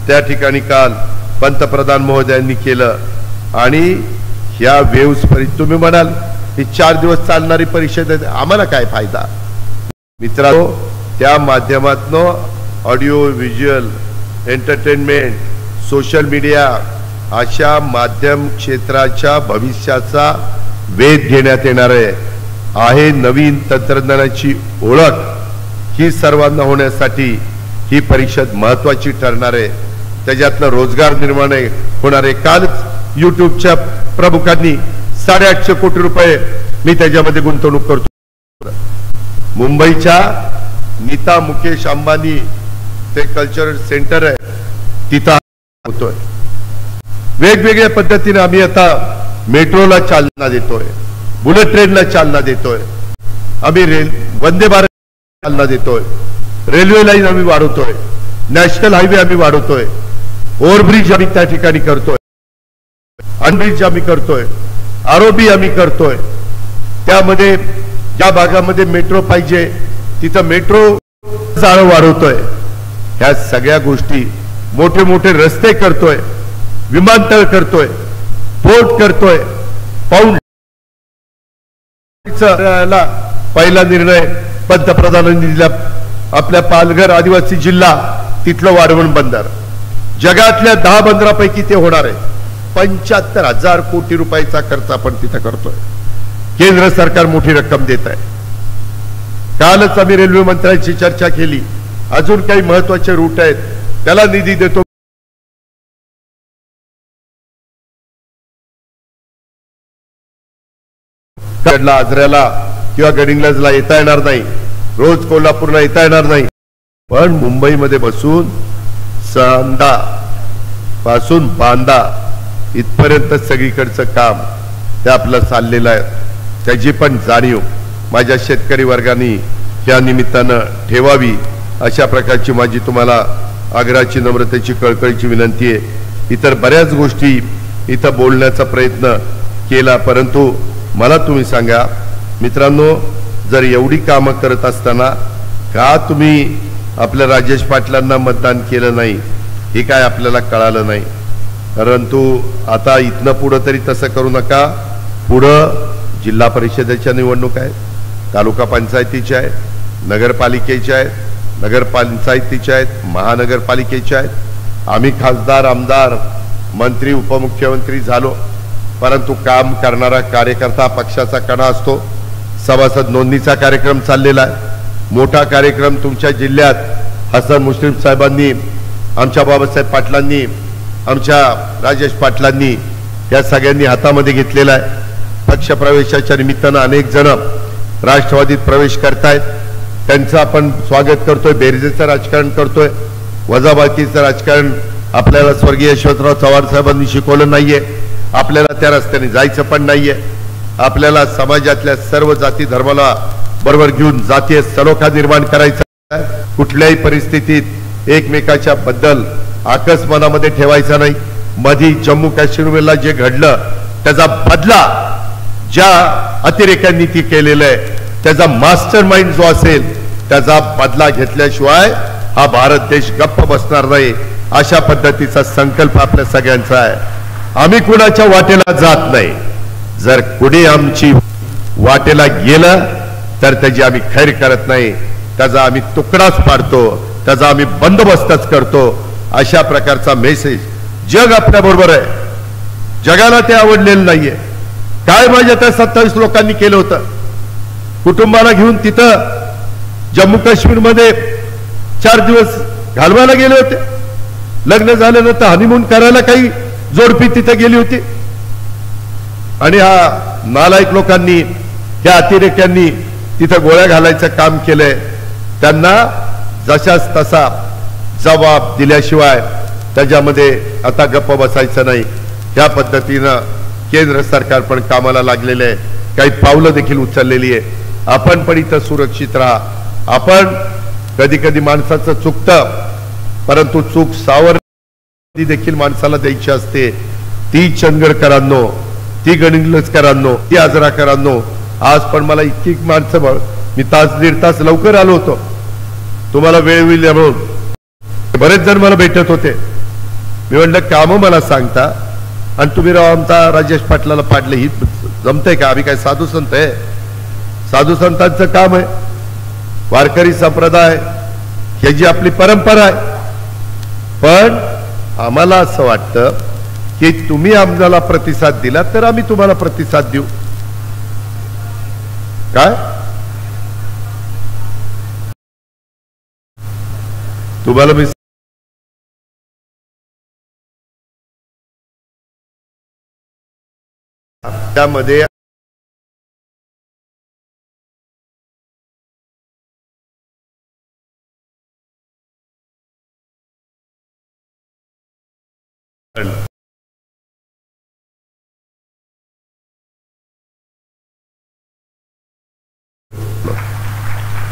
त्या ठिकाणी काल पंतप्रधान महोदयांनी केलं. आणि ह्या वेव्स परिषद तुम्ही म्हणाल ही 4 दिवस चालणारी परिषद आहे, आम्हाला काय फायदा? मित्रांनो, त्या माध्यमातून audio visual entertainment social media अशा माध्यम क्षेत्राच्या भविष्याचा वेध घेण्यात येणार आहे. नवीन तंत्रज्ञानाची ओळख ही सर्वांना होण्यासाठी ही परिषद महत्वाची ठरणार आहे. त्याच्यातलं रोजगार निर्माण होणार आहे. कालच युट्यूबच्या प्रमुखांनी 850 कोटी रुपये मी त्याच्यामध्ये गुंतवणूक करतो. मुंबईच्या नीता मुकेश अंबानी ते कल्चरल सेंटर आहे तिथं होतोय. वेगवेगळ्या पद्धतीने आम्ही आता मेट्रोला चालना देतोय, बुलेट ट्रेनला चालना देतोय, आम्ही वंदे भारत चालना देतोय, रेल्वे लाईन आम्ही वाढवतोय, नॅशनल हायवे आम्ही वाढवतोय, ओव्हरब्रिज आम्ही त्या ठिकाणी करतोय, अनब्रिज आम्ही करतोय, आरओबी आम्ही करतोय. त्यामध्ये ज्या भागामध्ये मेट्रो पाहिजे तिथं मेट्रो जाळं वाढवतोय. ह्या सगळ्या गोष्टी, मोठे मोठे रस्ते करतोय, विमानतळ करतोय, पोर्ट करतोय, पाऊंड पहिला निर्णय पंतप्रधानांनी दिला. आपल्या पालघर आदिवासी जिल्हा तिथलं वाढवण बंदर जगातल्या 10 बंदरापैकी ते होणार आहे. 75,000 कोटी रुपयाचा खर्च आपण तिथं करतोय. केंद्र सरकार मोठी रक्कम देत आहे. कालच आम्ही रेल्वे मंत्र्यांची चर्चा केली. अजून काही महत्वाचे रूट आहेत त्याला निधी देतो. आजऱ्याला किंवा गडिंग्लजला येता येणार नाही, रोज कोल्हापूरला येता येणार नाही, पण मुंबईमध्ये बसून सांदा पासून बांदा इथपर्यंत सगळीकडचं काम ते आपलं चाललेलं आहे. त्याची पण जाणीव माझ्या शेतकरी वर्गाने त्या निमित्तानं ठेवावी अशा प्रकारची माझी तुम्हाला आग्रहाची, नम्रतेची, कळकळीची विनंती आहे. इतर बऱ्याच गोष्टी इथं बोलण्याचा प्रयत्न केला, परंतु मला तुम्ही सांगा मित्रांनो, जर एवढी कामं करत असताना का तुम्ही आपल्या राजेश पाटलांना मतदान केलं नाही हे काय आपल्याला कळालं नाही. परंतु आता इथनं पुढं तरी तसं करू नका. पुढं जिल्हा परिषदेच्या निवडणूक आहेत, तालुका पंचायतीच्या आहेत, नगरपालिकेच्या आहेत, नगरपंचायतीच्या आहेत, महानगरपालिकेच्या आहेत. आम्ही खासदार, आमदार, मंत्री, उपमुख्यमंत्री झालो, परंतु काम करणारा कार्यकर्ता पक्षाचा कणा असतो. सभासद नोंदणीचा कार्यक्रम चाललेला आहे. मोठा कार्यक्रम तुमच्या जिल्ह्यात हसन मुश्रीफ साहेबांनी, आमच्या बाबासाहेब पाटलांनी, आमच्या राजेश पाटलांनी या सगळ्यांनी हातामध्ये घेतलेला आहे. पक्ष प्रवेशाच्या निमित्तानं अनेक जण राष्ट्रवादीत प्रवेश करतायत. त्यांचं आपण स्वागत करतोय. बेरजेचं राजकारण करतोय. वजाबाकीचं राजकारण आपल्याला स्वर्गीय यशवंतराव चव्हाण साहेबांनी शिकवलं नाहीये. आपल्याला त्या रस्त्याने जायचं पण नाहीये. आपल्याला समाजातल्या सर्व जाती धर्माला बरोबर घेऊन जातीय सलोखा निर्माण करायचा. कुठल्याही परिस्थितीत एकमेकाच्या बद्दल आकस मनामध्ये ठेवायचा नाही. मधी जम्मू काश्मीरला जे घडलं त्याचा बदला ज्या अतिरेक्यांनी ती केलेलं आहे त्याचा मास्टर माइंड जो असेल त्याचा बदला घेतल्याशिवाय हा भारत देश गप्प बसणार नाही. अशा पद्धतीचा संकल्प आपल्या सगळ्यांचा आहे. आम्ही कुणाच्या वाटेला जात नाही. जर कुणी आमची वाटेला गेलं तर त्याची आम्ही खैर करत नाही. त्याचा आम्ही तुकडाच पाडतो, त्याचा आम्ही बंदोबस्तच करतो. अशा प्रकारचा मेसेज जग आपल्या बरोबर आहे. जगाला ते आवडलेलं नाहीये. काय माझ्या त्या 27 लोकांनी केलं होतं. कुटुंबाला घेऊन तिथं जम्मू काश्मीर मध्ये 4 दिवस घालवायला गेले होते. लग्न झाल्यानंतर हनीमून करायला काही जोडपी तिथे गेली होती. आणि हा नालायक लोकांनी, या अतिरेक्यांनी तिथं गोळ्या घालायचं काम केलंय. त्यांना जशाच तसा जबाब दिल्याशिवाय त्याच्यामध्ये आता गप्प बसायचं नाही. या पद्धतीनं केंद्र सरकार पण कामाला लागलेलं आहे. काही पावलं देखील उचललेली आहे. आपण पण इथं सुरक्षित राहा. आपण कधी कधी माणसाचं चुकतं, परंतु चूक सावरणी देखील माणसाला द्यायची असते. ती चंदगडकरांनो, ती गडिंग्लजकरांनो, ती आजराकरांनो, आज पण मला इतकी माणसं, मी तास 1.5 तास लवकर आलो होतो तुम्हाला वेळ होईल म्हणून. बरेच जण मला भेटत होते. मी म्हणलं कामं मला सांगता आणि तुम्ही राव आमचा राजेश पाटलाला पाडले ही जमतंय का? आम्ही काय साधू संत आहे? साधू संतांचं काम आहे, वारकरी संप्रदाय ही जी आपली परंपरा आहे. पण आम्हाला असं वाटतं की तुम्ही आम्हाला प्रतिसाद दिला तर आम्ही तुम्हाला प्रतिसाद देऊ. काय तुम्हाला मी त्यामध्ये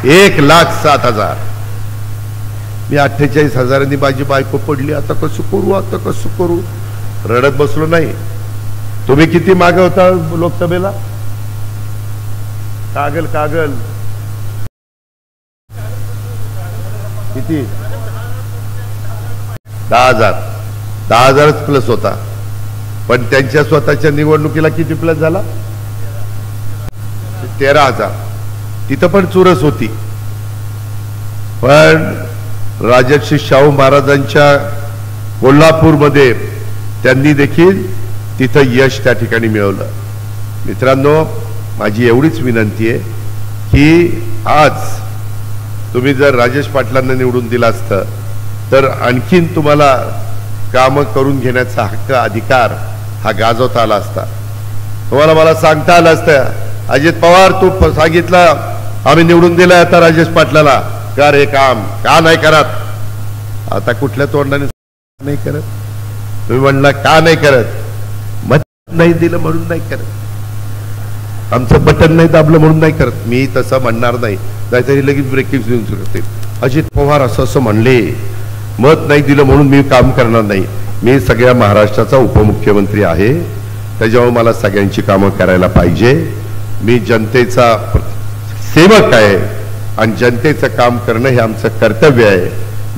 $1,07,000. मी 48,000 माझी बायको पडली. आता कसं करू, आता कसं करू, रडत बसलो नाही. तुम्ही किती मागे होता लोकसभेला? कागल कागल किती? 10,000 प्लस होता. पण त्यांच्या स्वतःच्या निवडणुकीला किती प्लस झाला? 13,000. तिथं पण चुरस होती. पण राजर्षी शाहू महाराजांच्या कोल्हापूरमध्ये त्यांनी देखील तिथं यश त्या ठिकाणी मिळवलं. मित्रांनो, माझी एवढीच विनंती आहे की आज तुम्ही जर राजेश पाटलांना निवडून दिला असतं तर आणखीन तुम्हाला काम करून घेण्याचा हक्क, अधिकार हा गाजवता आला असता. तुम्हाला मला सांगता आलं असतं, अजित पवार तू सांगितलं आम्ही निवडून दिलाय आता राजेश पाटलाला, कर हे काम, का नाही करत? आता कुठल्या तोंडाने नाही करत? तुम्ही म्हणला का नाही करत? मत नाही दिलं म्हणून नाही करत, आमचं बटन नाही दाबलं म्हणून नाही करत. मी तसं म्हणणार नाही, नाहीतरी लगेच ब्रेकिंग देऊन करते. अजित पवार असं असं म्हणले, मत नाही दिलं म्हणून मी काम करणार नाही. मी सगळ्या महाराष्ट्राचा उपमुख्यमंत्री आहे, त्याच्यामुळे मला सगळ्यांची कामं करायला पाहिजे. मी जनतेचा सेवक आहे आणि जनतेचं काम करणं हे आमचं कर्तव्य आहे.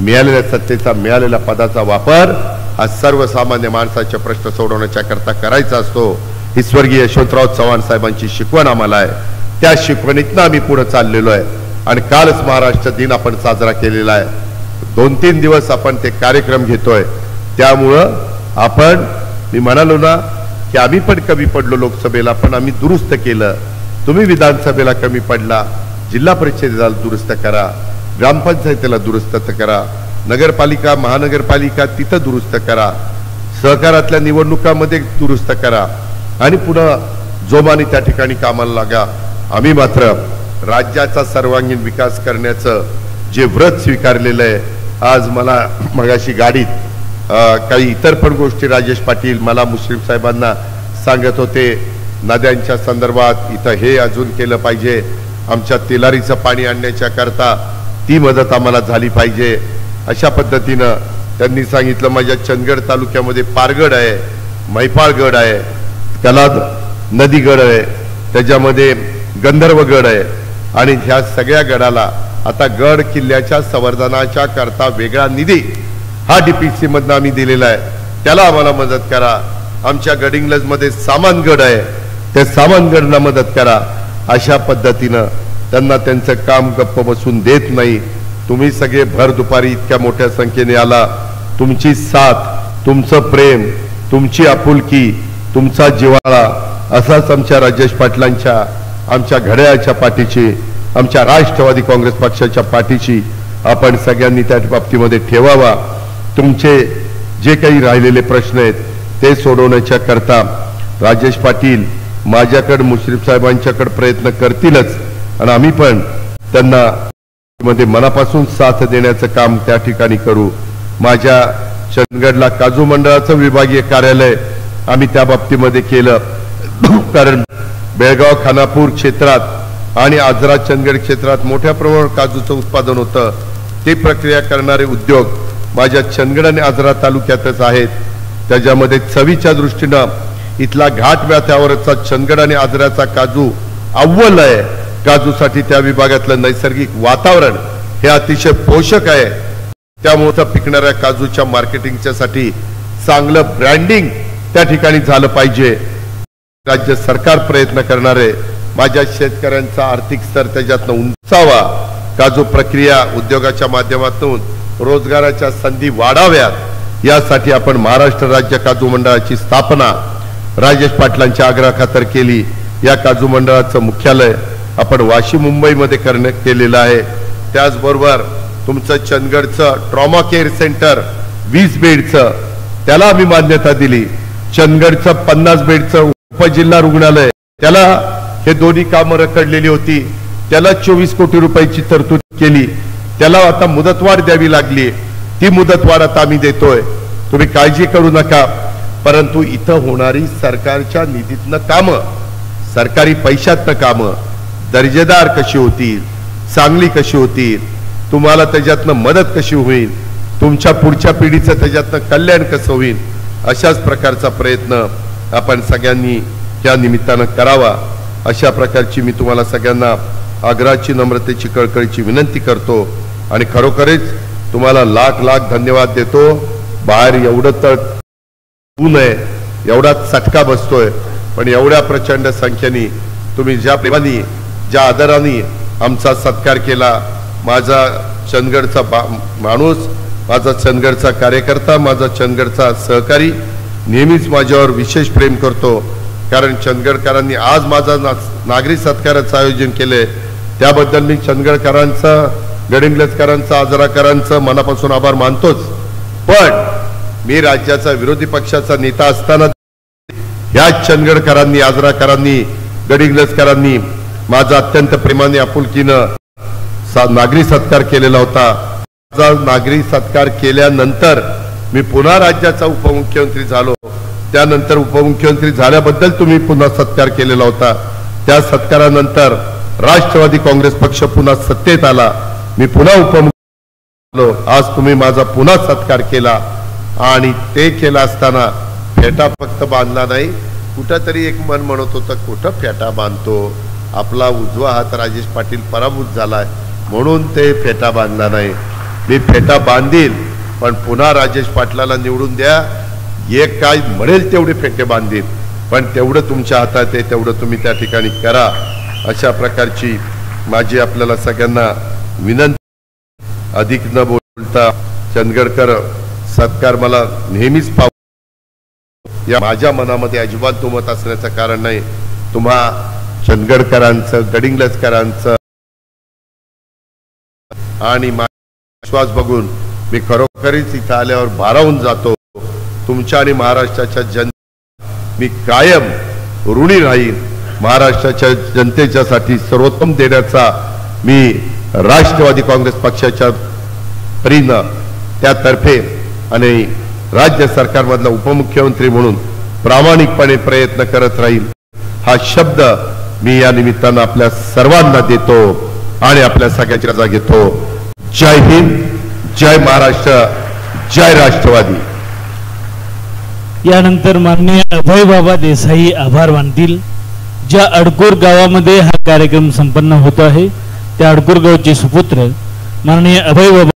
मिळालेल्या सत्तेचा, मिळालेल्या पदाचा वापर हा सर्वसामान्य माणसाचे प्रश्न सोडवण्याच्या करता करायचा असतो. ही स्वर्गीय यशवंतराव चव्हाण साहेबांची शिकवण आम्हाला आहे. त्या शिकवणीतनं आम्ही पुढे चाललेलो आहे. आणि कालच महाराष्ट्र दिन आपण साजरा केलेला आहे. 2-3 दिवस आपण ते कार्यक्रम घेतोय. त्यामुळं आपण, मी म्हणालो ना की आम्ही पण कमी पडलो लोकसभेला, पण आम्ही दुरुस्त केलं. तुम्ही विधानसभेला कमी पडला, जिल्हा परिषदेला दुरुस्त करा, ग्रामपंचायतीला दुरुस्त करा, नगरपालिका, महानगरपालिका तिथं दुरुस्त करा, सहकारातल्या निवडणुकांमध्ये दुरुस्त करा आणि पुन्हा जोमाने त्या ठिकाणी कामाला लागा. आम्ही मात्र राज्याचा सर्वांगीण विकास करण्याचं जे व्रत स्वीकारलेलं आहे. आज मला मगाशी गाडीत काही इतर पण गोष्टी राजेश पाटील मला मुश्रीफ साहेबांना सांगत होते. नद्यांच्या संदर्भात इथं हे अजून केलं पाहिजे, आमच्या तेलारीचं पाणी आणण्याच्या करता ती मदत आम्हाला झाली पाहिजे, अशा पद्धतीनं त्यांनी सांगितलं. माझ्या चंदगड तालुक्यामध्ये पारगड आहे, मैपाळगड आहे, त्याला नदीगड आहे, त्याच्यामध्ये गंधर्वगड आहे आणि ह्या सगळ्या गडाला आता गड किल्ल्याच्या संवर्धनाच्या करता वेगळा निधी हा DPC मधनं आम्ही दिलेला आहे. त्याला आम्हाला मदत करा. आमच्या गडिंग्लज मध्ये सामानगड आहे, त्या सामानगडला मदत करा. अशा पद्धतीनं त्यांना त्यांचं काम गप्प बसून देत नाही. तुम्ही सगळे भर दुपारी इतक्या मोठ्या संख्येने आला. तुमची साथ, तुमचं प्रेम, तुमची आपुलकी, तुमचा जिव्हाळा असाच आमच्या राजेश पाटलांच्या, आमच्या घड्याळाच्या पाठीची, आमच्या राष्ट्रवादी काँग्रेस पक्षाच्या पाठीची आपण सगळ्यांनी त्या बाबतीमध्ये ठेवावा. तुमचे जे काही राहिलेले प्रश्न आहेत ते सोडवण्याच्या करता राजेश पाटील माझ्याकडे, मुश्रीफ साहेबांच्याकडे प्रयत्न करतीलच आणि आम्ही पण त्यांना मध्ये मनापासून साथ देण्याचं काम त्या ठिकाणी करू. माझ्या चंदगडला काजू मंडळाचं विभागीय कार्यालय आम्ही त्या बाबतीमध्ये केलं, कारण बेळगाव खानापूर क्षेत्रात आणि आजरा चंदगड क्षेत्रात मोठ्या प्रमाणावर काजूचं उत्पादन होतं. ते प्रक्रिया करणारे उद्योग माझ्या चंदगड आणि आजरा तालुक्यातच आहेत. त्याच्यामध्ये चवीच्या दृष्टीनं इथला घाट व्याथ्यावरचा चंदगड आणि आजऱ्याचा काजू अव्वल आहे. काजूसाठी त्या विभागातलं नैसर्गिक वातावरण हे अतिशय पोषक आहे. त्यामुळे पिकणाऱ्या काजूच्या मार्केटिंगच्या साठी चांगलं ब्रँडिंग त्या ठिकाणी झालं पाहिजे. राज्य सरकार प्रयत्न करणारे माझ्या शेतकऱ्यांचा आर्थिक स्तर त्याच्यातनं उंचावा, काजू प्रक्रिया उद्योगाच्या माध्यमातून रोजगाराच्या संधी वाढाव्यात यासाठी आपण महाराष्ट्र राज्य काजू मंडळाची स्थापना राजेश पाटलांच्या आग्रहाखातर केली। या काजू मंडळाचं मुख्यालय आपण वाशी मुंबईमध्ये केलेलं आहे। त्याचबरोबर तुमचं चंदगडचं ट्रॉमा केअर सेंटर 20 बेडचं त्याला आम्ही मान्यता दिली। चंदगडचं 50 बेडचं उपजिल्हा रुग्णालय त्याला हे दोन्ही कामं रखडलेली होती, त्याला 24 कोटी रुपयाची तरतूद केली। त्याला आता मुदतवाढ द्यावी लागली, ती मुदतवाढ आता आम्ही देतोय, तुम्ही काळजी करू नका। परंतु इथं होणारी सरकारच्या निधीतनं कामं, सरकारी पैशातनं कामं दर्जेदार कशी होतील, चांगली कशी होतील, तुम्हाला त्याच्यातनं मदत कशी होईल, तुमच्या पुढच्या पिढीचं त्याच्यातनं कल्याण कसं होईल, अशाच प्रकारचा प्रयत्न आपण सगळ्यांनी या निमित्तानं करावा, अशा प्रकारची मी तुम्हाला सगळ्यांना आग्रहाची, नम्रतेची, कळकळीची विनंती करतो आणि खरोखरच तुम्हाला लाख लाख धन्यवाद देतो। बाहेर एवढं तर ऊन आहे, एवढा चटका बसतोय, पण एवढ्या प्रचंड संख्येने तुम्ही ज्या प्रेमाने, ज्या आदराने आमचा सत्कार केला, माझा चंदगडचा माणूस, माझा चंदगडचा कार्यकर्ता, माझा चंदगडचा सहकारी नेहमीच माझ्यावर विशेष प्रेम करतो, कारण चंदगडकरांनी आज माझा नागरी सत्काराचं आयोजन केले, त्याबद्दल मी चंदगडकरांचं, गडिंग्लजकरांचं, आजराकरांचं मनापासून आभार मानतोच। पण मी राज्याचा विरोधी पक्षाचा नेता असताना या चंदगडकरांनी, आजराकरांनी, गडिंग्लजकरांनी माझा अत्यंत प्रेमाने, आपुलकीनं नागरी सत्कार केलेला होता। माझा नागरी सत्कार केल्यानंतर मी पुन्हा राज्याचा उपमुख्यमंत्री झालो, त्यानंतर उपमुख्यमंत्री झाल्याबद्दल तुम्ही पुन्हा सत्कार केलेला होता। त्या सत्कारानंतर राष्ट्रवादी काँग्रेस पक्ष पुन्हा सत्तेत आला, मी पुन्हा उपमुख्यमंत्री झालो, आज तुम्ही माझा पुन्हा सत्कार केला आणि ते केला असताना फेटा फक्त बांधला नाही, कुठंतरी एक मन म्हणत होतं कुठं फेटा बांधतो, आपला उजवा हात राजेश पाटील पराभूत झालाय म्हणून ते फेटा बांधला नाही। मी फेटा बांधील, पण पुन्हा राजेश पाटलाला निवडून द्या, एक काय म्हणेल तेवढे फेटे बांधील, पण तेवढं तुमच्या हातात आहे तेवढं तुम्ही त्या ठिकाणी करा, अशा प्रकारची माझी आपल्याला सगळ्यांना विनंती। अधिक न बोलता चंदगडकर सत्कार मला नेहमीच या माझ्या मनामध्ये अजिबात दुमत असण्याचं कारण नाही। तुम्हा चंदगडकरांचं, गडिंग्लजकरांचं आणि विश्वास बघून मी खरोखरीच इथं आल्यावर भारावून जातो। तुमच्या आणि महाराष्ट्राच्या मी कायम ऋणी राहील। महाराष्ट्राच्या जनतेच्यासाठी सर्वोत्तम देण्याचा मी राष्ट्रवादी काँग्रेस पक्षाच्या परीनं, त्यातर्फे आणि राज्य सरकारमधला उपमुख्यमंत्री म्हणून प्रामाणिकपणे प्रयत्न करत राहील, हा शब्द मी या निमित्तानं आपल्या सर्वांना देतो आणि आपल्या सगळ्याची रजा घेतो। जय हिंद, जय महाराष्ट्र, जय राष्ट्रवादी। यानंतर माननीय अभय बाबा देसाई आभार मानतील। ज्या अडकूर गावामध्ये हा कार्यक्रम संपन्न होत आहे त्या अडकूर गावचे सुपुत्र माननीय अभय बाबा